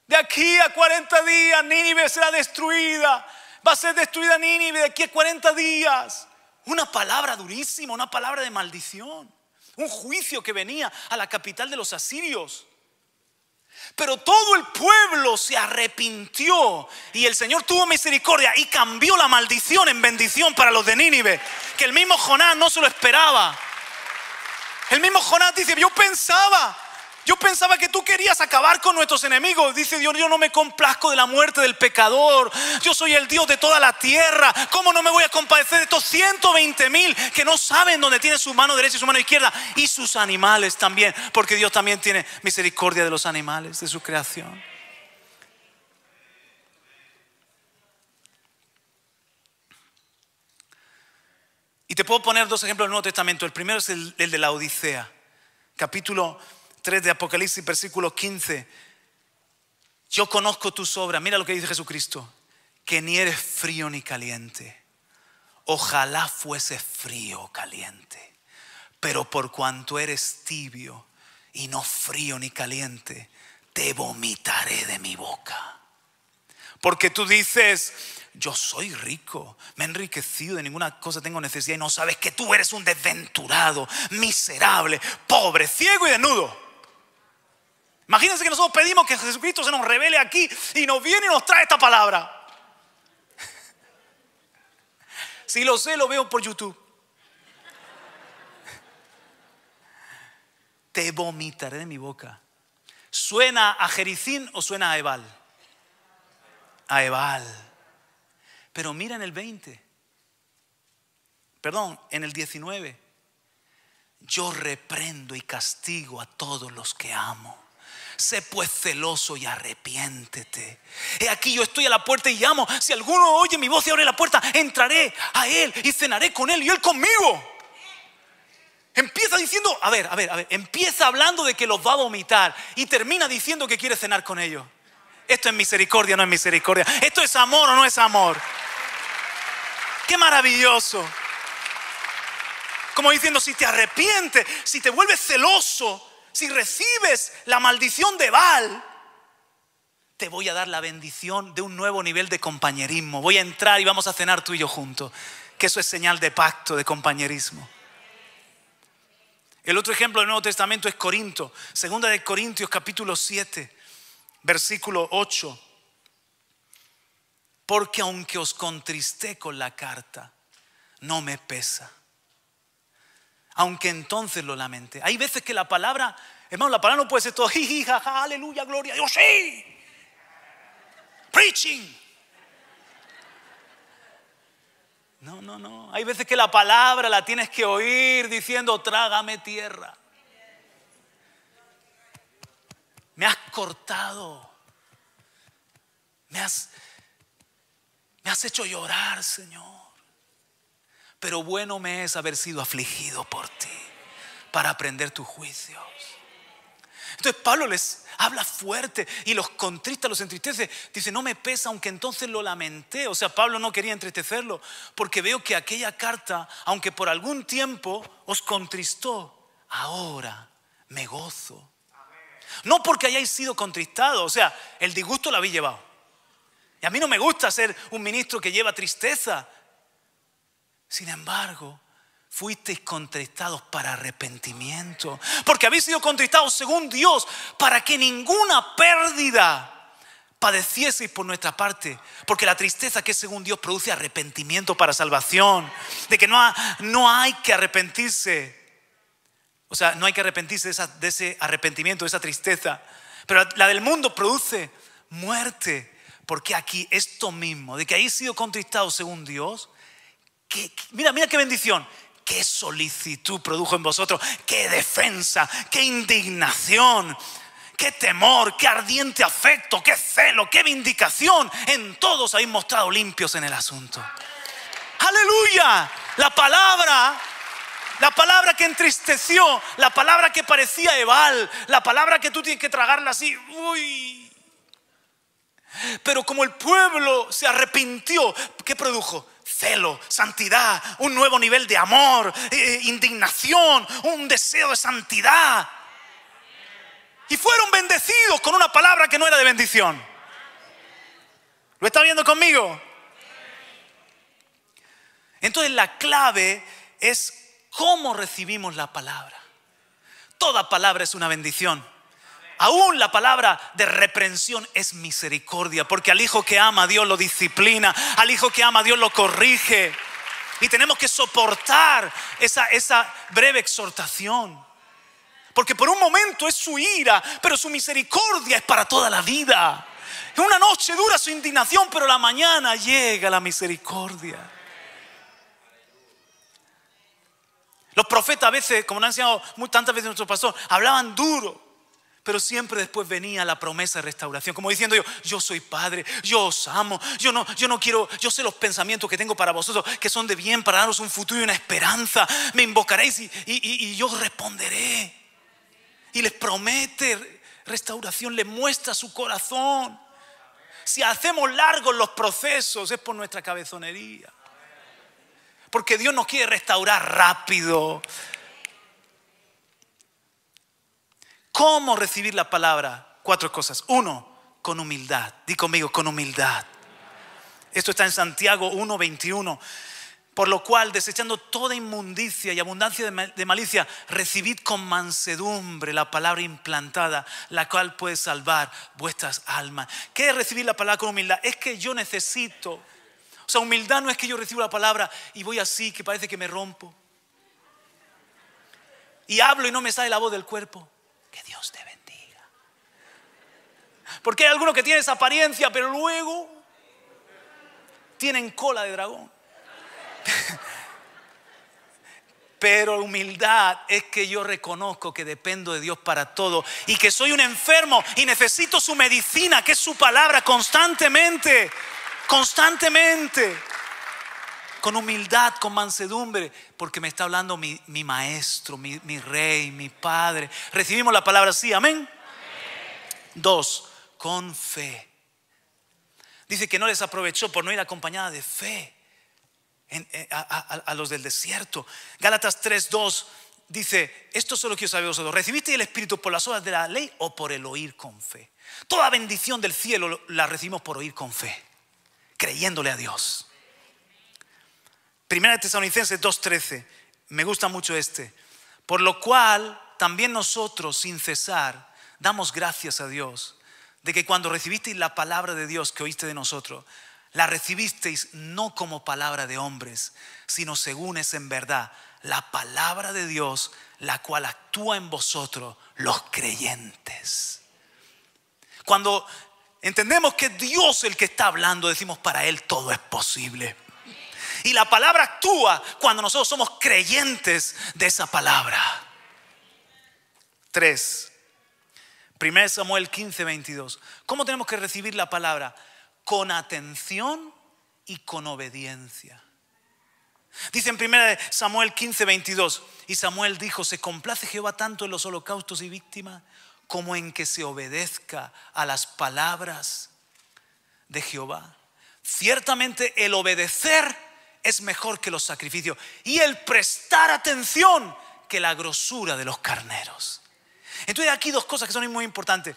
De aquí a 40 días Nínive será destruida. Va a ser destruida Nínive de aquí a 40 días. Una palabra durísima, una palabra de maldición. Un juicio que venía a la capital de los asirios. Pero todo el pueblo se arrepintió y el Señor tuvo misericordia y cambió la maldición en bendición para los de Nínive, que el mismo Jonás no se lo esperaba. El mismo Jonás dice: yo pensaba que tú querías acabar con nuestros enemigos. Dice Dios: yo no me complazco de la muerte del pecador. Yo soy el Dios de toda la tierra. ¿Cómo no me voy a compadecer de estos 120,000 que no saben dónde tiene su mano derecha y su mano izquierda? Y sus animales también, porque Dios también tiene misericordia de los animales, de su creación. Y te puedo poner 2 ejemplos del Nuevo Testamento. El primero es el de la Odisea, capítulo 3 de Apocalipsis, versículo 15. Yo conozco tus obras. Mira lo que dice Jesucristo: que ni eres frío ni caliente. ojalá fuese frío o caliente, pero por cuanto eres tibio y no frío ni caliente, te vomitaré de mi boca. Porque tú dices, yo soy rico, me he enriquecido, de ninguna cosa tengo necesidad, y no sabes que tú eres un desventurado, miserable, pobre, ciego y desnudo. Imagínense que nosotros pedimos que Jesucristo se nos revele aquí y nos viene y nos trae esta palabra. Si lo sé, lo veo por YouTube. Te vomitaré de mi boca. ¿Suena a Jericín o suena a Ebal? A Ebal. Pero mira en el 20. Perdón, en el 19. Yo reprendo y castigo a todos los que amo. Sé pues celoso y arrepiéntete. He aquí yo estoy a la puerta y llamo. Si alguno oye mi voz y abre la puerta, entraré a él y cenaré con él y él conmigo. Empieza diciendo, a ver, empieza hablando de que los va a vomitar y termina diciendo que quiere cenar con ellos. Esto es misericordia, no es misericordia. Esto es amor o no es amor. Qué maravilloso. Como diciendo, si te arrepientes, si te vuelves celoso, si recibes la maldición de Baal, te voy a dar la bendición de un nuevo nivel de compañerismo. Voy a entrar y vamos a cenar tú y yo juntos. Que eso es señal de pacto, de compañerismo. El otro ejemplo del Nuevo Testamento es Corinto. Segunda de Corintios capítulo 7, versículo 8. Porque aunque os contristé con la carta, no me pesa. Aunque entonces lo lamenté. Hay veces que la palabra, hermano, la palabra no puede ser todo jiji, jaja, aleluya, gloria a Dios, sí. Preaching. No. Hay veces que la palabra la tienes que oír diciendo, trágame tierra. Me has cortado. Me has hecho llorar, Señor. Pero bueno me es haber sido afligido por ti para aprender tus juicios. Entonces Pablo les habla fuerte y los contrista, los entristece. Dice, no me pesa, aunque entonces lo lamenté. O sea, Pablo no quería entristecerlo porque veo que aquella carta, aunque por algún tiempo os contristó, ahora me gozo. No porque hayáis sido contristados, o sea, el disgusto lo habéis llevado. Y a mí no me gusta ser un ministro que lleva tristeza. Sin embargo, fuisteis contristados para arrepentimiento, porque habéis sido contristados según Dios, para que ninguna pérdida padecieseis por nuestra parte, porque la tristeza que es según Dios produce arrepentimiento para salvación, de que no hay que arrepentirse, o sea, no hay que arrepentirse de ese arrepentimiento, de esa tristeza, pero la del mundo produce muerte, porque aquí esto mismo, de que habéis sido contristados según Dios, mira qué bendición. Qué solicitud produjo en vosotros, qué defensa, qué indignación, qué temor, qué ardiente afecto, qué celo, qué vindicación. En todos habéis mostrado limpios en el asunto. Aleluya. La palabra que entristeció, la palabra que parecía Ebal, la palabra que tú tienes que tragarla así. Uy. Pero como el pueblo se arrepintió, ¿qué produjo? Celo, santidad, un nuevo nivel de amor, indignación, un deseo de santidad. Y fueron bendecidos con una palabra que no era de bendición. ¿Lo está viendo conmigo? Entonces la clave es cómo recibimos la palabra. Toda palabra es una bendición. Aún la palabra de reprensión es misericordia, porque al hijo que ama Dios lo disciplina, al hijo que ama Dios lo corrige. Y tenemos que soportar esa breve exhortación, porque por un momento es su ira, pero su misericordia es para toda la vida. En una noche dura su indignación, pero la mañana llega la misericordia. Los profetas a veces, como nos han enseñado tantas veces nuestro pastor, hablaban duro, pero siempre después venía la promesa de restauración, como diciendo yo soy padre, yo os amo, yo no quiero, yo sé los pensamientos que tengo para vosotros, que son de bien, para daros un futuro y una esperanza. Me invocaréis y yo responderé. Y les promete restauración, les muestra su corazón. Si hacemos largos los procesos es por nuestra cabezonería. porque Dios nos quiere restaurar rápido. ¿Cómo recibir la palabra? 4 cosas. 1, con humildad. Di conmigo, con humildad. Esto está en Santiago 1:21. Por lo cual, desechando toda inmundicia y abundancia de malicia, recibid con mansedumbre la palabra implantada, la cual puede salvar vuestras almas. ¿Qué es recibir la palabra con humildad? Es que yo necesito. O sea, humildad no es que yo recibo la palabra y voy así, que parece que me rompo. Y hablo y no me sale la voz del cuerpo. Que Dios te bendiga. Porque hay algunos que tienen esa apariencia, pero luego tienen cola de dragón. Pero humildad es que yo reconozco que dependo de Dios para todo y que soy un enfermo y necesito su medicina, que es su palabra, constantemente. Con humildad, con mansedumbre, porque me está hablando mi maestro, mi rey, mi padre. Recibimos la palabra así, amén. 2, con fe. Dice que no les aprovechó por no ir acompañada de fe a los del desierto. Gálatas 3:2 dice: esto solo quiero saber vosotros, ¿recibisteis el Espíritu por las obras de la ley o por el oír con fe? Toda bendición del cielo la recibimos por oír con fe, creyéndole a Dios. Primera de Tesalonicenses 2:13, me gusta mucho este. Por lo cual también nosotros sin cesar damos gracias a Dios de que cuando recibisteis la palabra de Dios que oíste de nosotros, la recibisteis no como palabra de hombres, sino según es en verdad la palabra de Dios, la cual actúa en vosotros los creyentes. Cuando entendemos que Dios es el que está hablando, decimos: para Él todo es posible. Y la palabra actúa cuando nosotros somos creyentes de esa palabra. 3, 1 Samuel 15:22. ¿Cómo tenemos que recibir la palabra? Con atención y con obediencia. Dice en 1 Samuel 15:22: y Samuel dijo: se complace Jehová tanto en los holocaustos y víctimas como en que se obedezca a las palabras de Jehová. Ciertamente el obedecer es mejor que los sacrificios, y el prestar atención que la grosura de los carneros. Entonces aquí 2 cosas que son muy importantes.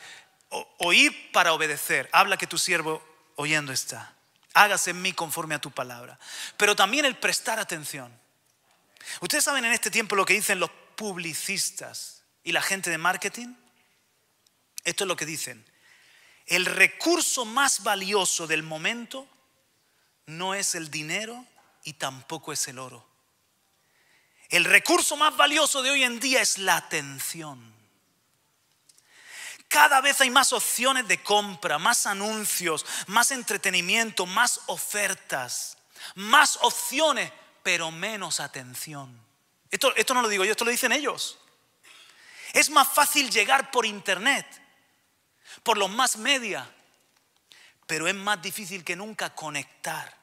Oír para obedecer. Habla que tu siervo oyendo está. Hágase en mí conforme a tu palabra. Pero también el prestar atención. Ustedes saben en este tiempo lo que dicen los publicistas y la gente de marketing. Esto es lo que dicen: el recurso más valioso del momento no es el dinero y tampoco es el oro. El recurso más valioso de hoy en día es la atención. Cada vez hay más opciones de compra, más anuncios, más entretenimiento, más ofertas, más opciones, pero menos atención. Esto no lo digo yo, esto lo dicen ellos. Es más fácil llegar por internet, por los más media, pero es más difícil que nunca conectar.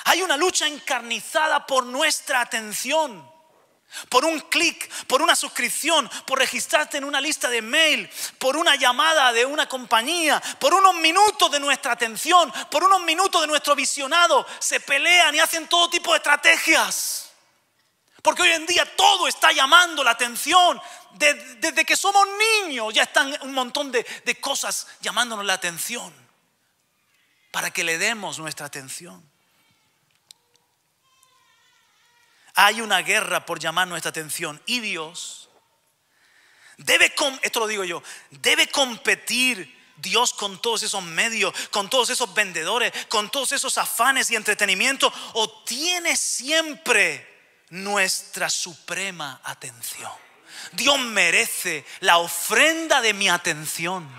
Hay una lucha encarnizada por nuestra atención. Por un clic, por una suscripción, por registrarte en una lista de mail, por una llamada de una compañía, por unos minutos de nuestra atención, por unos minutos de nuestro visionado, se pelean y hacen todo tipo de estrategias. Porque hoy en día todo está llamando la atención. Desde que somos niños ya están un montón de cosas llamándonos la atención para que le demos nuestra atención. Hay una guerra por llamar nuestra atención y Dios debe, esto lo digo yo, debe competir Dios con todos esos medios, con todos esos vendedores, con todos esos afanes y entretenimiento, o tiene siempre nuestra suprema atención. Dios merece la ofrenda de mi atención,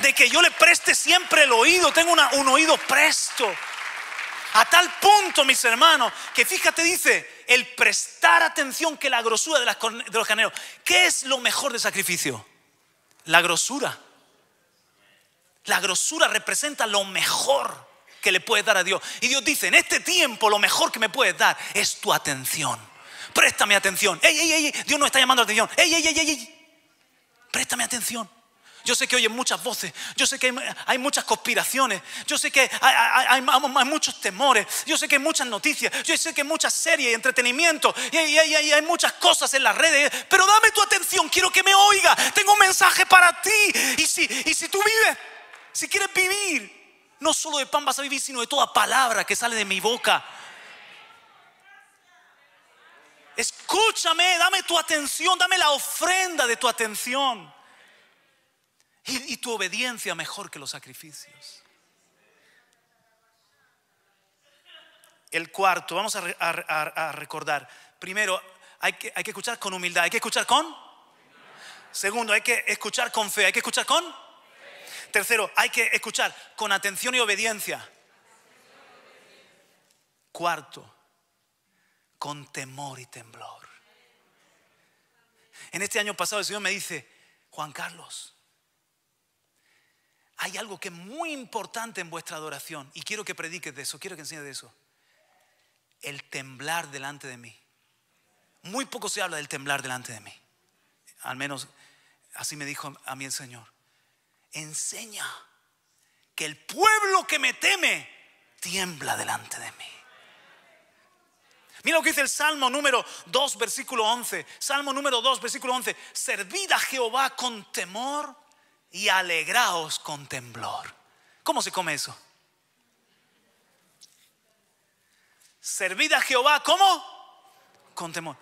de que yo le preste siempre el oído, tengo un oído presto. A tal punto, mis hermanos, que fíjate, dice, el prestar atención que la grosura de los carneros. ¿Qué es lo mejor del sacrificio? La grosura. La grosura representa lo mejor que le puedes dar a Dios. Y Dios dice: en este tiempo lo mejor que me puedes dar es tu atención. Préstame atención. Ey, Dios nos está llamando la atención. Ey. Préstame atención. Yo sé que oyen muchas voces. Yo sé que hay muchas conspiraciones. Yo sé que hay muchos temores. Yo sé que hay muchas noticias. Yo sé que hay muchas series y entretenimiento. Y hay muchas cosas en las redes. Pero dame tu atención. Quiero que me oiga. Tengo un mensaje para ti. Y si tú vives, si quieres vivir, no solo de pan vas a vivir, sino de toda palabra que sale de mi boca. Escúchame, dame tu atención. Dame la ofrenda de tu atención. Y tu obediencia mejor que los sacrificios. El cuarto, vamos a recordar. Primero, hay que escuchar con humildad. Hay que escuchar con. Segundo, hay que escuchar con fe. Hay que escuchar con. Tercero, hay que escuchar con atención y obediencia. Cuarto, con temor y temblor. En este año pasado el Señor me dice: Juan Carlos, hay algo que es muy importante en vuestra adoración y quiero que prediques de eso, quiero que enseñes de eso. El temblar delante de mí. Muy poco se habla del temblar delante de mí. Al menos así me dijo a mí el Señor. Enseña que el pueblo que me teme tiembla delante de mí. Mira lo que dice el Salmo número 2, versículo 11. Salmo número 2, versículo 11. Servid a Jehová con temor y alegraos con temblor. ¿Cómo se come eso? Servid a Jehová, ¿cómo? Con temor.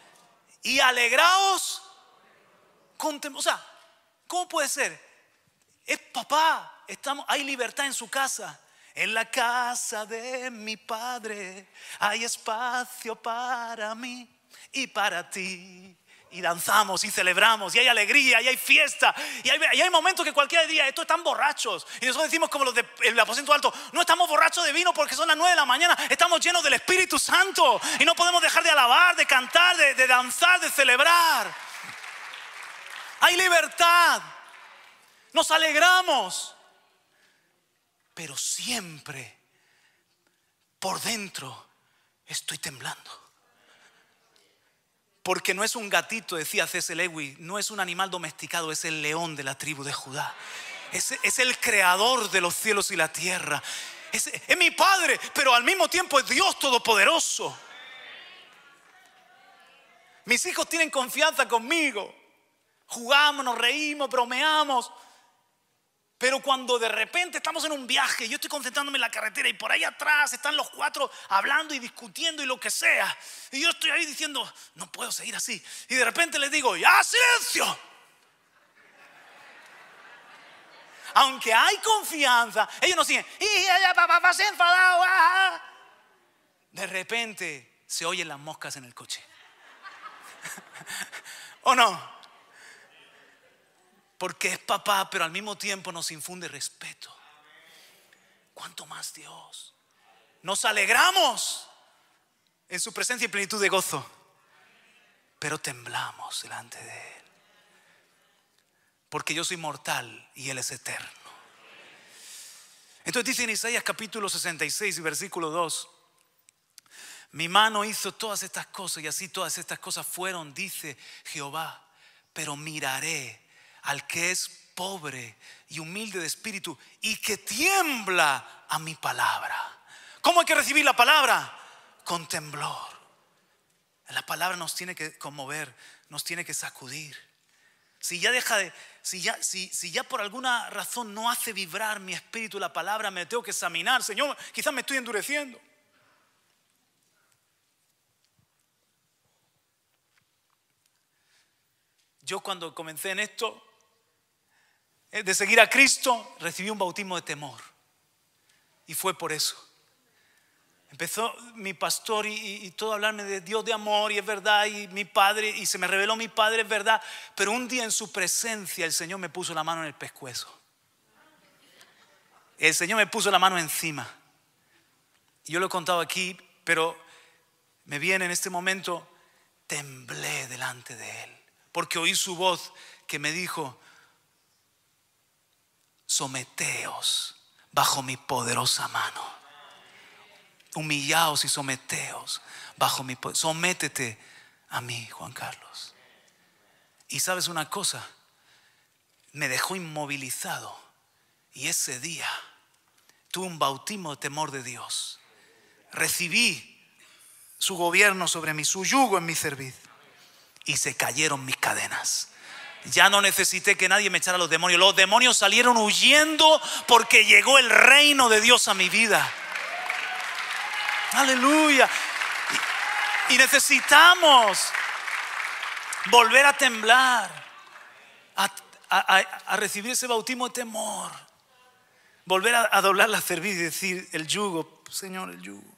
Y alegraos con temor. O sea, ¿cómo puede ser? Es papá, hay libertad en su casa. En la casa de mi padre hay espacio para mí y para ti. Y danzamos y celebramos y hay alegría y hay fiesta y hay momentos que cualquier día estos están borrachos y nosotros decimos como los del aposento alto: no estamos borrachos de vino porque son las 9 de la mañana, estamos llenos del Espíritu Santo y no podemos dejar de alabar, de cantar, de danzar, de celebrar. Hay libertad, nos alegramos, pero siempre por dentro estoy temblando. Porque no es un gatito, decía C.S. Lewis, no es un animal domesticado, es el león de la tribu de Judá. Es el creador de los cielos y la tierra. Es mi padre, pero al mismo tiempo es Dios todopoderoso. Mis hijos tienen confianza conmigo. Jugamos, nos reímos, bromeamos. Pero cuando de repente estamos en un viaje, yo estoy concentrándome en la carretera y por ahí atrás están los cuatro hablando y discutiendo y lo que sea, y yo estoy ahí diciendo: no puedo seguir así. Y de repente les digo: ¡ya, silencio! Aunque hay confianza, ellos no siguen. Y papá se ha enfadado. De repente se oyen las moscas en el coche. ¿O no? Porque es papá, pero al mismo tiempo nos infunde respeto. ¿Cuánto más Dios? Nos alegramos en su presencia y plenitud de gozo, pero temblamos delante de Él. Porque yo soy mortal y Él es eterno. Entonces dice en Isaías capítulo 66 y versículo 2: mi mano hizo todas estas cosas y así todas estas cosas fueron, dice Jehová, pero miraré al que es pobre y humilde de espíritu y que tiembla a mi palabra. ¿Cómo hay que recibir la palabra? Con temblor. La palabra nos tiene que conmover, nos tiene que sacudir. Si ya por alguna razón no hace vibrar mi espíritu la palabra, me tengo que examinar. Señor, quizás me estoy endureciendo. Yo cuando comencé en esto de seguir a Cristo, recibí un bautismo de temor. Y fue por eso. Empezó mi pastor y todo a hablarme de Dios de amor, y es verdad, y mi padre, y se me reveló mi padre, es verdad. Pero un día en su presencia el Señor me puso la mano en el pescuezo. El Señor me puso la mano encima. Y yo lo he contado aquí, pero me viene en este momento: temblé delante de Él. Porque oí su voz que me dijo: someteos bajo mi poderosa mano. Humillaos y someteos bajo mi poder. Sométete a mí, Juan Carlos. Y sabes una cosa, me dejó inmovilizado. Y ese día tuve un bautismo de temor de Dios. Recibí su gobierno sobre mí, su yugo en mi cerviz. Y se cayeron mis cadenas. Ya no necesité que nadie me echara los demonios. Los demonios salieron huyendo porque llegó el reino de Dios a mi vida. Aleluya. Y necesitamos volver a temblar, a recibir ese bautismo de temor. Volver a doblar la cerviz y decir: el yugo, Señor, el yugo.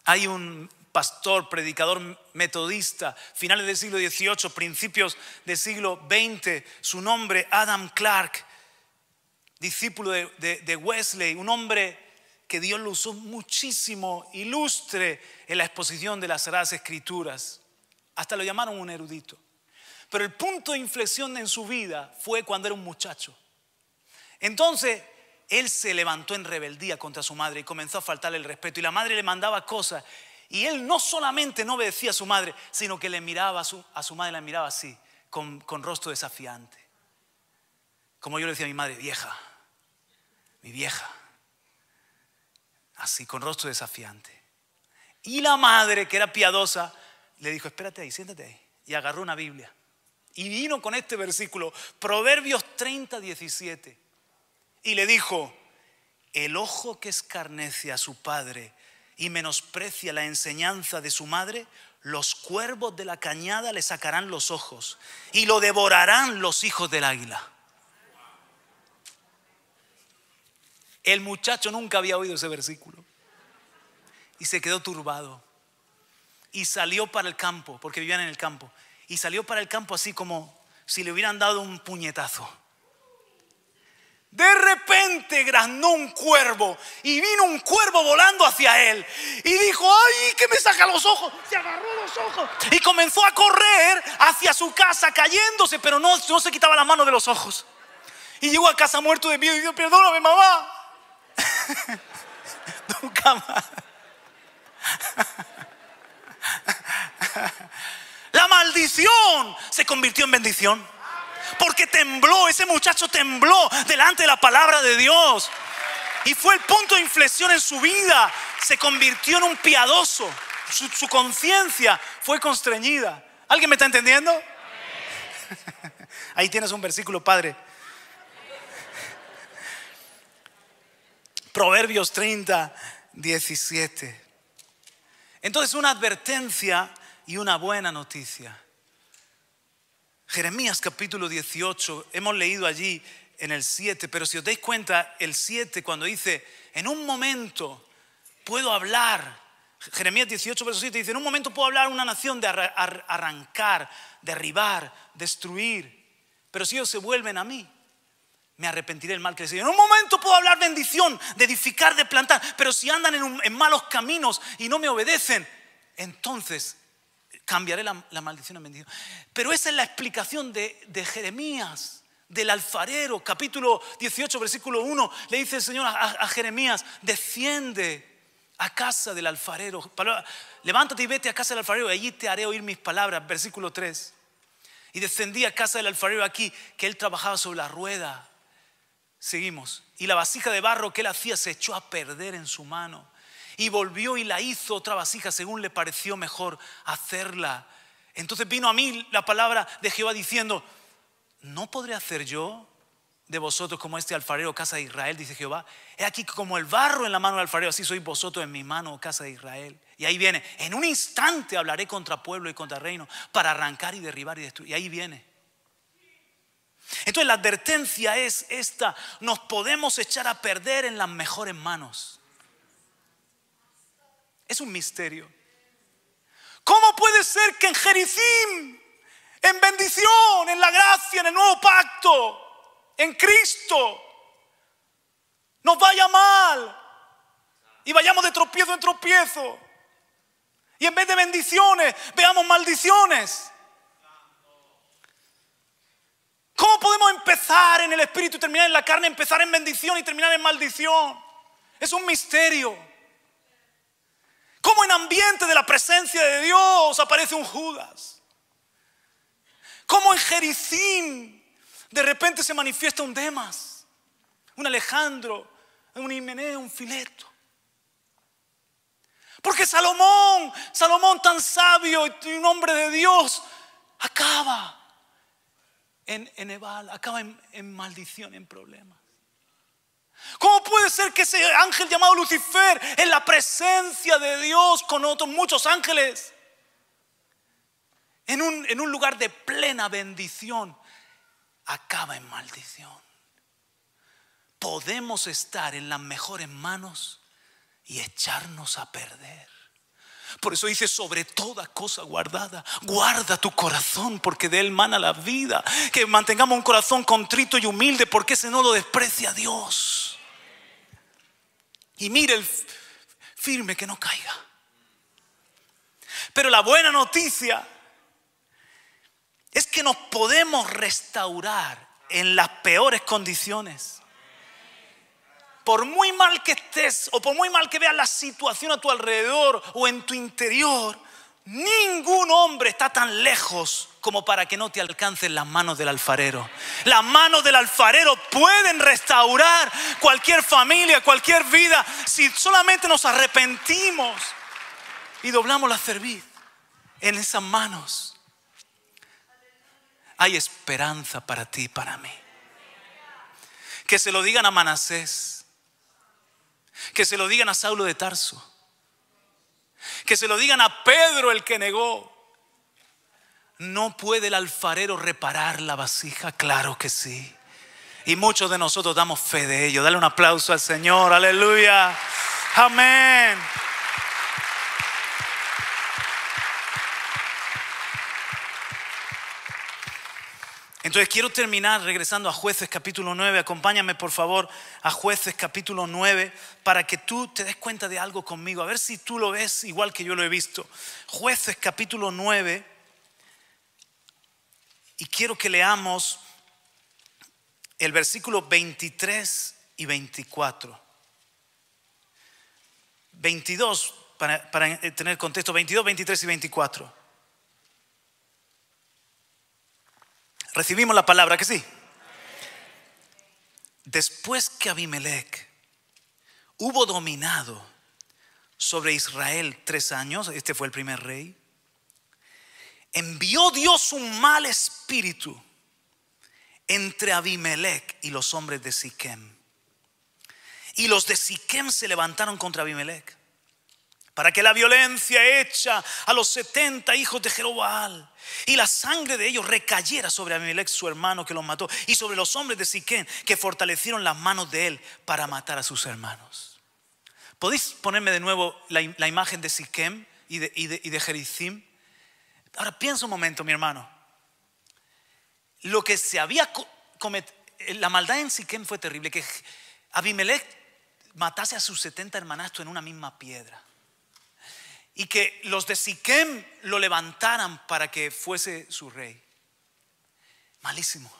Hay un pastor, predicador metodista, finales del siglo XVIII, principios del siglo XX, su nombre Adam Clarke, discípulo de Wesley, un hombre que Dios lo usó muchísimo, ilustre en la exposición de las Sagradas Escrituras. Hasta lo llamaron un erudito. Pero el punto de inflexión en su vida fue cuando era un muchacho. Entonces él se levantó en rebeldía contra su madre y comenzó a faltarle el respeto. Y la madre le mandaba cosas. Y él no solamente no obedecía a su madre, sino que le miraba a su madre, la miraba así, con rostro desafiante. Como yo le decía a mi madre: vieja, mi vieja. Así, con rostro desafiante. Y la madre, que era piadosa, le dijo: espérate ahí, siéntate ahí. Y agarró una Biblia. Y vino con este versículo, Proverbios 30:17. Y le dijo: el ojo que escarnece a su padre y menosprecia la enseñanza de su madre, los cuervos de la cañada le sacarán los ojos y lo devorarán los hijos del águila. El muchacho nunca había oído ese versículo y se quedó turbado y salió para el campo, porque vivían en el campo, y salió para el campo así como si le hubieran dado un puñetazo. De repente graznó un cuervo y vino un cuervo volando hacia él y dijo: ¡ay, que me saca los ojos! Se agarró los ojos y comenzó a correr hacia su casa cayéndose, pero no se quitaba la mano de los ojos. Y llegó a casa muerto de miedo y dijo: perdóname, mamá. Nunca más. La maldición se convirtió en bendición. Porque tembló, ese muchacho tembló delante de la palabra de Dios. Y fue el punto de inflexión en su vida. Se convirtió en un piadoso. Su conciencia fue constreñida. ¿Alguien me está entendiendo? Ahí tienes un versículo, padre. Proverbios 30:17. Entonces, una advertencia y una buena noticia. Jeremías capítulo 18, hemos leído allí en el 7, pero si os dais cuenta, el 7 cuando dice: en un momento puedo hablar. Jeremías 18 verso 7 dice: en un momento puedo hablar a una nación de arrancar, derribar, destruir, pero si ellos se vuelven a mí, me arrepentiré del mal que les hice. En un momento puedo hablar bendición, de edificar, de plantar, pero si andan en malos caminos y no me obedecen, entonces cambiaré la maldición en bendición. Pero esa es la explicación de Jeremías, del alfarero. Capítulo 18 versículo 1 le dice el Señor a Jeremías: desciende a casa del alfarero, levántate y vete a casa del alfarero y allí te haré oír mis palabras. Versículo 3: y descendí a casa del alfarero aquí, que él trabajaba sobre la rueda. Seguimos: y la vasija de barro que él hacía se echó a perder en su mano. Y volvió y la hizo otra vasija según le pareció mejor hacerla. Entonces vino a mí la palabra de Jehová diciendo: ¿no podré hacer yo de vosotros como este alfarero, casa de Israel? Dice Jehová: he aquí como el barro en la mano del alfarero, así sois vosotros en mi mano, casa de Israel. Y ahí viene: en un instante hablaré contra pueblo y contra reino, para arrancar y derribar y destruir. Y ahí viene. Entonces la advertencia es esta: nos podemos echar a perder en las mejores manos. Es un misterio. ¿Cómo puede ser que en Jericim, en bendición, en la gracia, en el nuevo pacto, en Cristo, nos vaya mal y vayamos de tropiezo en tropiezo, y en vez de bendiciones veamos maldiciones? ¿Cómo podemos empezar en el espíritu y terminar en la carne, empezar en bendición y terminar en maldición? Es un misterio. ¿Cómo en ambiente de la presencia de Dios aparece un Judas? Como en Jericín de repente se manifiesta un Demas, un Alejandro, un Himeneo, un Fileto. Porque Salomón tan sabio y un hombre de Dios, acaba en Ebal, acaba en maldición, en problemas. ¿Cómo puede ser que ese ángel llamado Lucifer, en la presencia de Dios con otros muchos ángeles, en un lugar de plena bendición, acaba en maldición? Podemos estar en las mejores manos y echarnos a perder. Por eso dice: sobre toda cosa guardada, guarda tu corazón, porque de él mana la vida. Que mantengamos un corazón contrito y humilde, porque ese no lo desprecia Dios. Y mire el firme, que no caiga. Pero la buena noticia es que nos podemos restaurar en las peores condiciones. Por muy mal que estés o por muy mal que veas la situación a tu alrededor o en tu interior, ningún hombre está tan lejos como para que no te alcancen las manos del alfarero. Las manos del alfarero pueden restaurar cualquier familia, cualquier vida, si solamente nos arrepentimos y doblamos la cerviz en esas manos. Hay esperanza para ti y para mí. Que se lo digan a Manasés, que se lo digan a Saulo de Tarso, que se lo digan a Pedro, el que negó. ¿No puede el alfarero reparar la vasija? Claro que sí. Y muchos de nosotros damos fe de ello. Dale un aplauso al Señor. Aleluya. Amén. Entonces quiero terminar regresando a Jueces capítulo 9. Acompáñame por favor a Jueces capítulo 9 para que tú te des cuenta de algo conmigo. A ver si tú lo ves igual que yo lo he visto. Jueces capítulo 9. Y quiero que leamos el versículo 23 y 24. 22 para tener contexto. 22, 23 y 24. Recibimos la palabra, ¿que sí? Después que Abimelech hubo dominado sobre Israel 3 años, este fue el primer rey, envió Dios un mal espíritu entre Abimelech y los hombres de Siquem. Y los de Siquem se levantaron contra Abimelech para que la violencia hecha a los 70 hijos de Jeroboam y la sangre de ellos recayera sobre Abimelech su hermano, que los mató, y sobre los hombres de Siquem, que fortalecieron las manos de él para matar a sus hermanos. ¿Podéis ponerme de nuevo la imagen de Siquem y de Jericim? Ahora piensa un momento, mi hermano. Lo que se había cometido, la maldad en Siquem fue terrible, que Abimelech matase a sus 70 hermanastros en una misma piedra. Y que los de Siquem lo levantaran para que fuese su rey. Malísimo.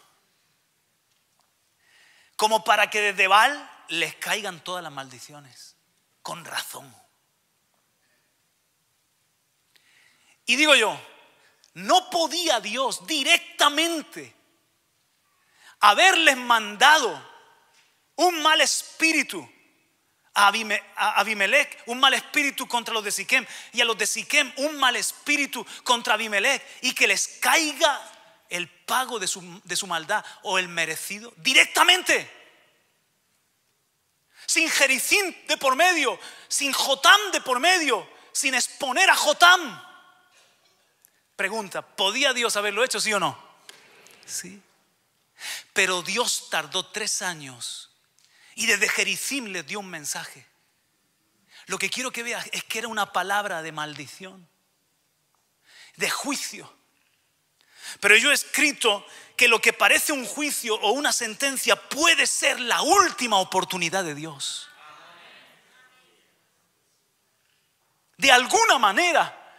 Como para que desde Baal les caigan todas las maldiciones. Con razón. Y digo yo, ¿no podía Dios directamente haberles mandado un mal espíritu a Abimelech, un mal espíritu contra los de Siquem, y a los de Siquem un mal espíritu contra Abimelech, y que les caiga el pago de su maldad o el merecido directamente, sin Jericim de por medio, sin Jotam de por medio, sin exponer a Jotam? Pregunta, ¿podía Dios haberlo hecho, sí o no? Sí. Pero Dios tardó 3 años y desde Jericim les dio un mensaje. Lo que quiero que veas es que era una palabra de maldición, de juicio. Pero yo he escrito que lo que parece un juicio o una sentencia puede ser la última oportunidad de Dios. De alguna manera.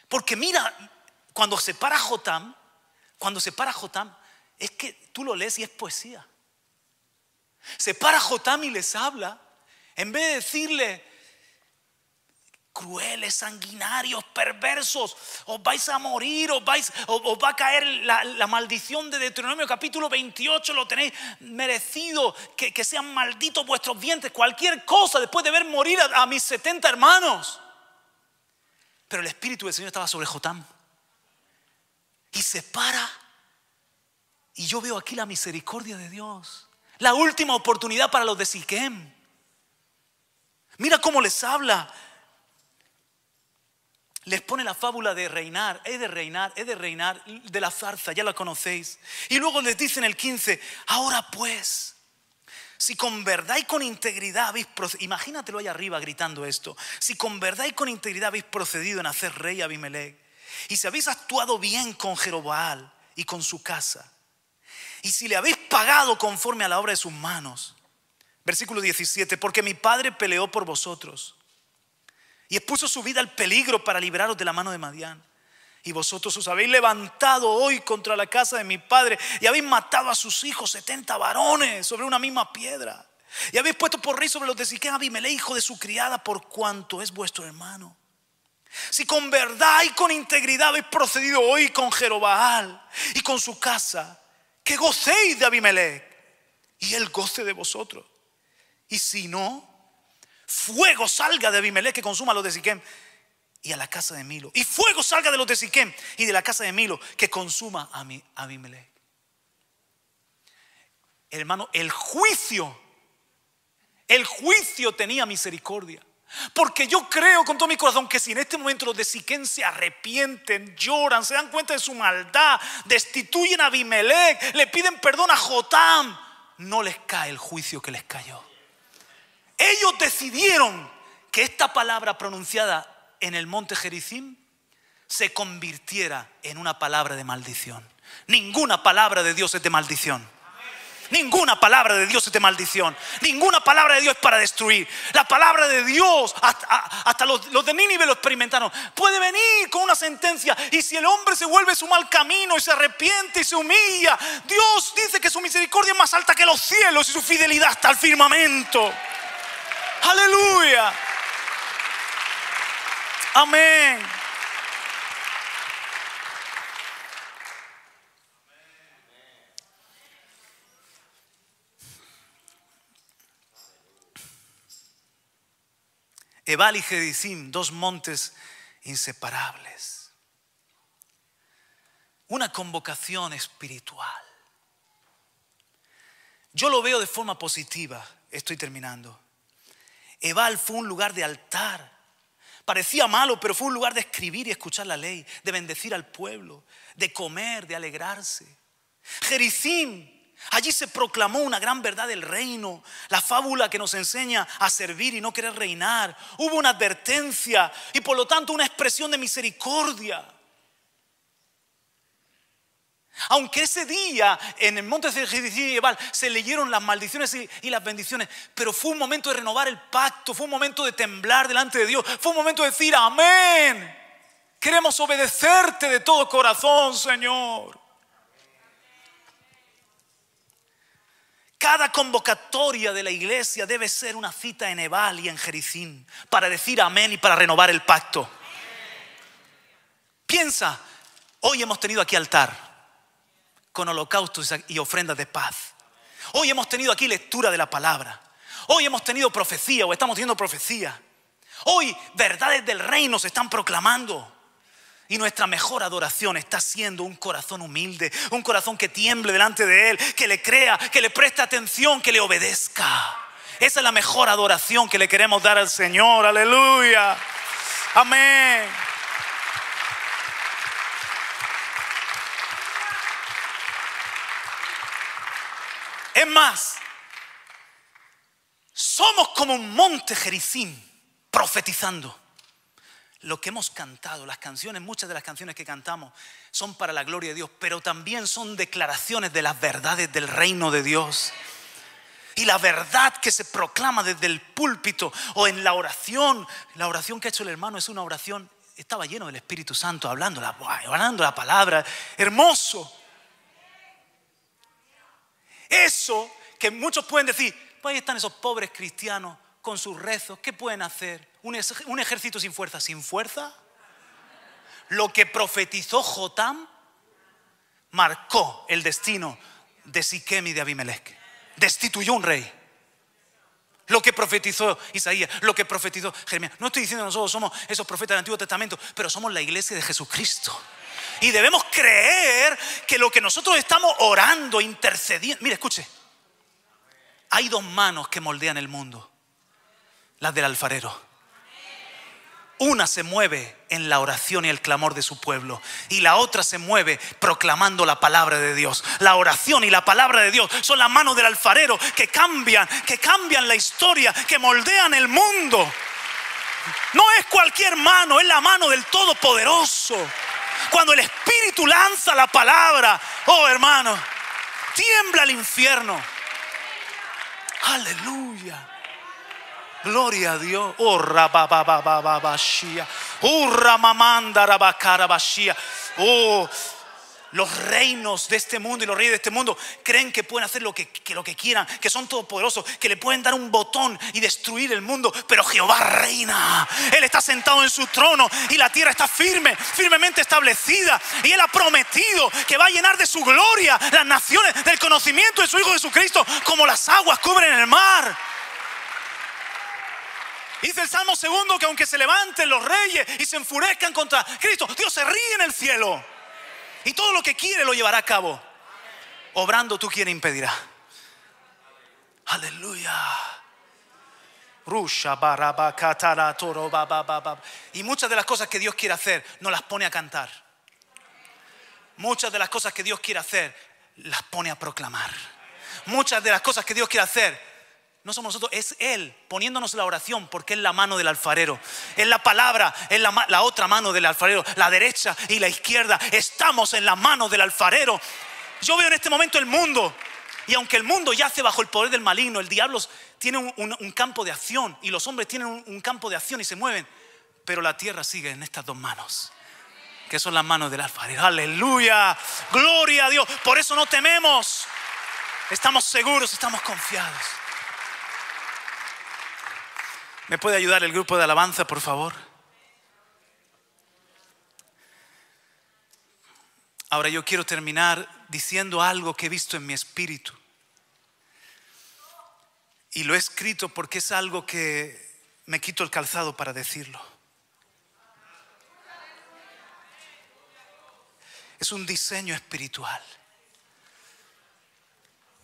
Porque mira, cuando se para Jotam, es que tú lo lees y es poesía. Se para Jotam y les habla, en vez de decirle crueles, sanguinarios, perversos. Os vais a morir, os va a caer la maldición de Deuteronomio capítulo 28. Lo tenéis merecido, que sean malditos vuestros vientres. Cualquier cosa después de ver morir a mis 70 hermanos. Pero el Espíritu del Señor estaba sobre Jotam. Y se para. Y yo veo aquí la misericordia de Dios. La última oportunidad para los de Siquem. Mira cómo les habla. Les pone la fábula de reinar. He de reinar de la zarza, ya la conocéis. Y luego les dice en el 15, ahora pues, si con verdad y con integridad habéis procedido, imagínatelo ahí arriba gritando esto, si con verdad y con integridad habéis procedido en hacer rey a Abimelech, y si habéis actuado bien con Jeroboam y con su casa, y si le habéis pagado conforme a la obra de sus manos. Versículo 17, porque mi padre peleó por vosotros y expuso su vida al peligro para liberaros de la mano de Madián. Y vosotros os habéis levantado hoy contra la casa de mi padre y habéis matado a sus hijos, 70 varones sobre una misma piedra. Y habéis puesto por rey sobre los de Siquem a Abimelech, hijo de su criada, por cuanto es vuestro hermano. Si con verdad y con integridad habéis procedido hoy con Jeroboam y con su casa, que gocéis de Abimelech y él goce de vosotros. Y si no, fuego salga de Abimelech que consuma a los de Siquem y a la casa de Milo. Y fuego salga de los de Siquem y de la casa de Milo que consuma a Abimelech. Hermano, el juicio tenía misericordia. Porque yo creo con todo mi corazón que si en este momento los de Siquem se arrepienten, lloran, se dan cuenta de su maldad, destituyen a Abimelech, le piden perdón a Jotam, no les cae el juicio que les cayó. Ellos decidieron que esta palabra pronunciada en el monte Gerizim se convirtiera en una palabra de maldición. Ninguna palabra de Dios es de maldición. Ninguna palabra de Dios es de maldición. Ninguna palabra de Dios es para destruir. La palabra de Dios, hasta los de Nínive lo experimentaron. Puede venir con una sentencia, y si el hombre se vuelve su mal camino y se arrepiente y se humilla, Dios dice que su misericordia es más alta que los cielos y su fidelidad hasta el firmamento. Aleluya. Amén. Ebal y Gerizim, dos montes inseparables. Una convocación espiritual. Yo lo veo de forma positiva. Estoy terminando. Ebal fue un lugar de altar. Parecía malo, pero fue un lugar de escribir y escuchar la ley, de bendecir al pueblo, de comer, de alegrarse. Gerizim, allí se proclamó una gran verdad del reino, la fábula que nos enseña a servir y no querer reinar. Hubo una advertencia y por lo tanto una expresión de misericordia. Aunque ese día en el monte de Gerizim y Ebal se leyeron las maldiciones y las bendiciones, pero fue un momento de renovar el pacto, fue un momento de temblar delante de Dios, fue un momento de decir amén. Queremos obedecerte de todo corazón, Señor. Cada convocatoria de la iglesia debe ser una cita en Ebal y en Gerizim para decir amén y para renovar el pacto. Piensa, hoy hemos tenido aquí altar con holocaustos y ofrendas de paz. Hoy hemos tenido aquí lectura de la palabra. Hoy hemos tenido profecía o estamos teniendo profecía. Hoy verdades del reino se están proclamando. Y nuestra mejor adoración está siendo un corazón humilde, un corazón que tiemble delante de Él, que le crea, que le preste atención, que le obedezca. Esa es la mejor adoración que le queremos dar al Señor. Aleluya. Amén. Es más, somos como un monte Gerizim profetizando. Lo que hemos cantado, las canciones, muchas de las canciones que cantamos son para la gloria de Dios, pero también son declaraciones de las verdades del reino de Dios. Y la verdad que se proclama desde el púlpito o en la oración que ha hecho el hermano es una oración, estaba lleno del Espíritu Santo hablando la palabra, hermoso. Eso que muchos pueden decir, pues ahí están esos pobres cristianos con sus rezos, ¿qué pueden hacer? Un ejército sin fuerza. ¿Sin fuerza? Lo que profetizó Jotam marcó el destino de Siquem y de Abimelech. Destituyó un rey. Lo que profetizó Isaías, lo que profetizó Jeremías. No estoy diciendo que nosotros somos esos profetas del Antiguo Testamento, pero somos la iglesia de Jesucristo. Y debemos creer que lo que nosotros estamos orando, intercediendo. Mire, escuche. Hay dos manos que moldean el mundo. Las del alfarero. Una se mueve en la oración y el clamor de su pueblo, y la otra se mueve proclamando la palabra de Dios. La oración y la palabra de Dios son las manos del alfarero que cambian la historia, que moldean el mundo. No es cualquier mano, es la mano del Todopoderoso. Cuando el Espíritu lanza la palabra, oh hermano, tiembla el infierno. Aleluya. Gloria a Dios. Oh, rababababashia. Oh, ramamanda rabakarabashia. Oh, los reinos de este mundo y los reyes de este mundo creen que pueden hacer lo que quieran, que son todopoderosos, que le pueden dar un botón y destruir el mundo. Pero Jehová reina. Él está sentado en su trono y la tierra está firmemente establecida. Y Él ha prometido que va a llenar de su gloria las naciones del conocimiento de su Hijo Jesucristo, como las aguas cubren el mar. Dice el Salmo 2 que aunque se levanten los reyes y se enfurezcan contra Cristo, Dios se ríe en el cielo. Y todo lo que quiere lo llevará a cabo. Obrando tú quien impedirá. Aleluya. Y muchas de las cosas que Dios quiere hacer nos las pone a cantar. Muchas de las cosas que Dios quiere hacer las pone a proclamar. Muchas de las cosas que Dios quiere hacer no somos nosotros, es Él poniéndonos la oración, porque es la mano del alfarero. Es la palabra, es la otra mano del alfarero. La derecha y la izquierda. Estamos en la mano del alfarero. Yo veo en este momento el mundo. Y aunque el mundo yace bajo el poder del maligno, el diablo tiene un campo de acción. Y los hombres tienen un campo de acción y se mueven. Pero la tierra sigue en estas dos manos, que son las manos del alfarero. Aleluya, gloria a Dios. Por eso no tememos. Estamos seguros, estamos confiados. ¿Me puede ayudar el grupo de alabanza, por favor? Ahora yo quiero terminar diciendo algo que he visto en mi espíritu. Y lo he escrito porque es algo que me quito el calzado para decirlo. Es un diseño espiritual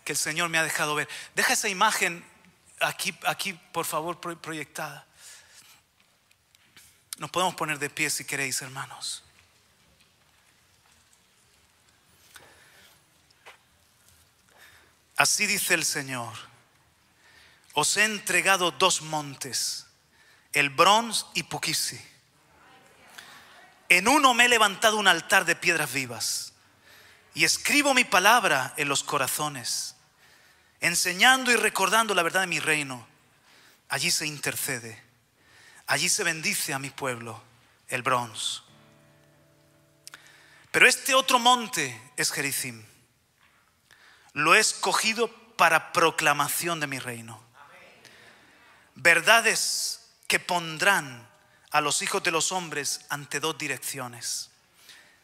que el Señor me ha dejado ver. Deja esa imagen aquí, por favor, proyectada. Nos podemos poner de pie si queréis, hermanos. Así dice el Señor: os he entregado dos montes, el Bronce y Puquisi. En uno me he levantado un altar de piedras vivas y escribo mi palabra en los corazones, enseñando y recordando la verdad de mi reino. Allí se intercede, allí se bendice a mi pueblo, el Bronce. Pero este otro monte es Gerizim. Lo he escogido para proclamación de mi reino. Verdades que pondrán a los hijos de los hombres ante dos direcciones,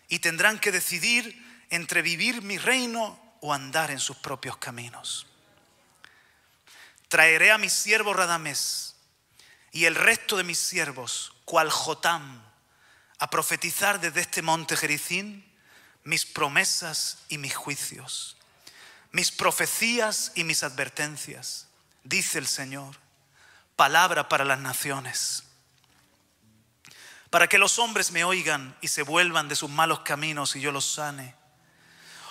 y tendrán que decidir entre vivir mi reino o andar en sus propios caminos. Traeré a mi siervo Radamés y el resto de mis siervos, cual Jotam, a profetizar desde este monte Gerizim mis promesas y mis juicios, mis profecías y mis advertencias, dice el Señor, palabra para las naciones, para que los hombres me oigan y se vuelvan de sus malos caminos y yo los sane,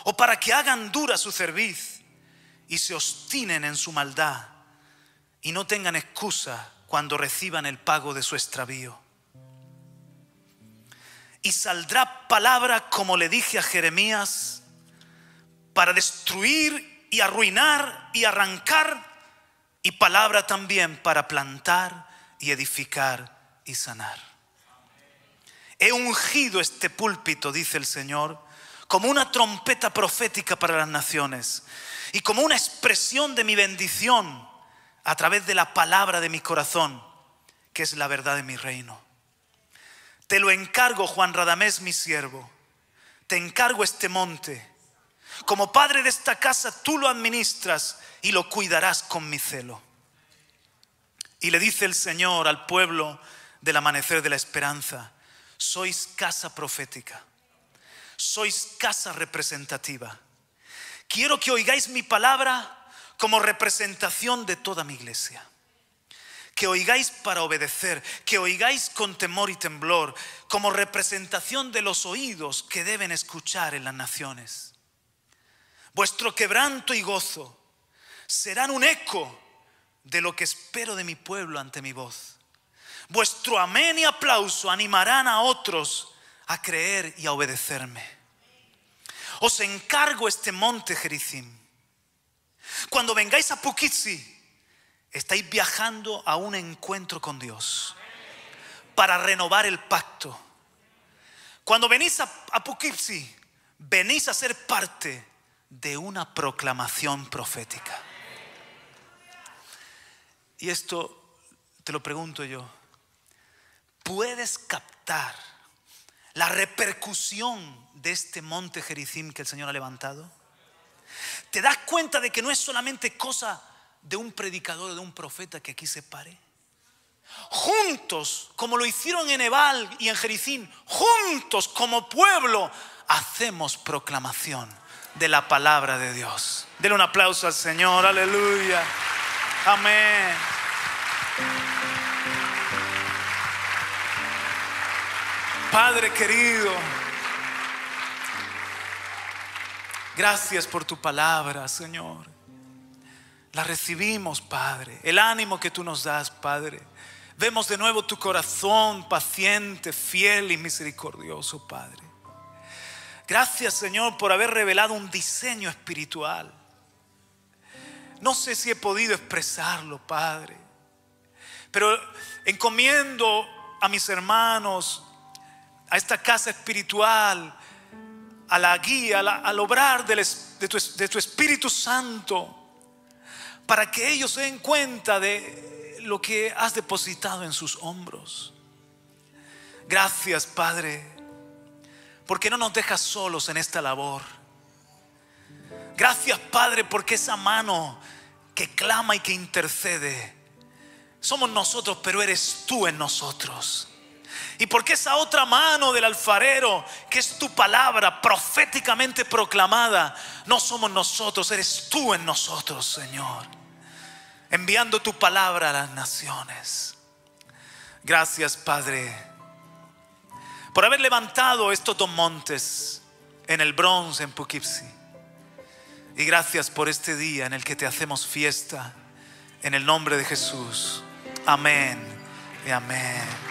o para que hagan dura su cerviz y se obstinen en su maldad y no tengan excusa cuando reciban el pago de su extravío. Y saldrá palabra, como le dije a Jeremías, para destruir y arruinar y arrancar, y palabra también para plantar y edificar y sanar. He ungido este púlpito, dice el Señor, como una trompeta profética para las naciones y como una expresión de mi bendición a través de la palabra de mi corazón, que es la verdad de mi reino. Te lo encargo, Juan Radamés, mi siervo. Te encargo este monte. Como padre de esta casa, tú lo administras y lo cuidarás con mi celo. Y le dice el Señor al pueblo del Amanecer de la Esperanza: sois casa profética, sois casa representativa. Quiero que oigáis mi palabra como representación de toda mi iglesia. Que oigáis para obedecer, que oigáis con temor y temblor, como representación de los oídos que deben escuchar en las naciones. Vuestro quebranto y gozo serán un eco de lo que espero de mi pueblo ante mi voz. Vuestro amén y aplauso animarán a otros a creer y a obedecerme. Os encargo este monte Gerizim. Cuando vengáis a Poughkeepsie, estáis viajando a un encuentro con Dios para renovar el pacto. Cuando venís a Poughkeepsie, venís a ser parte de una proclamación profética. Y esto te lo pregunto yo: ¿puedes captar la repercusión de este monte Gerizim que el Señor ha levantado? ¿Te das cuenta de que no es solamente cosa de un predicador o de un profeta que aquí se pare? Juntos, como lo hicieron en Ebal y en Gerizim, juntos como pueblo hacemos proclamación de la palabra de Dios. Denle un aplauso al Señor, aleluya, amén. Padre querido, gracias por tu palabra, Señor. La recibimos, Padre. El ánimo que tú nos das, Padre. Vemos de nuevo tu corazón paciente, fiel y misericordioso, Padre. Gracias, Señor, por haber revelado un diseño espiritual. No sé si he podido expresarlo, Padre, pero encomiendo a mis hermanos, a esta casa espiritual, a la guía, al obrar de tu Espíritu Santo, para que ellos se den cuenta de lo que has depositado en sus hombros. Gracias, Padre, porque no nos dejas solos en esta labor. Gracias, Padre, porque esa mano que clama y que intercede somos nosotros, pero eres tú en nosotros. Y porque esa otra mano del alfarero, que es tu palabra proféticamente proclamada, no somos nosotros, eres tú en nosotros, Señor, enviando tu palabra a las naciones. Gracias, Padre, por haber levantado estos dos montes en el Bronx, en Poughkeepsie. Y gracias por este día en el que te hacemos fiesta, en el nombre de Jesús. Amén y amén.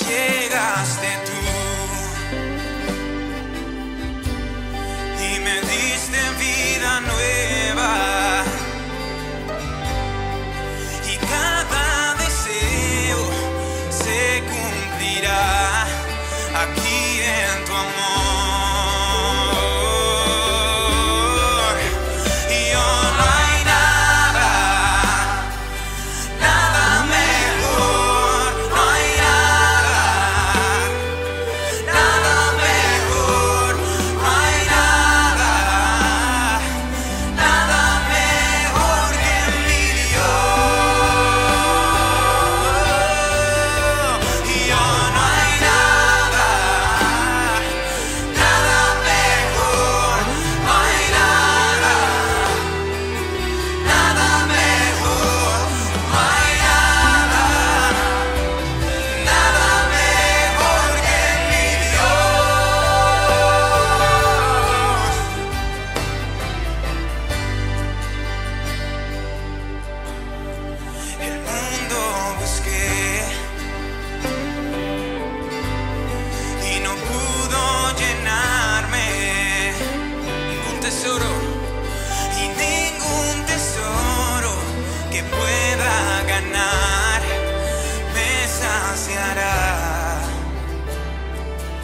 Llegaste tú y me diste vida nueva, y cada deseo se cumplirá aquí en tu amor. Y no hay nada, nada mejor, no hay nada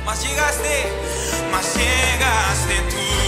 Mas llegaste tú.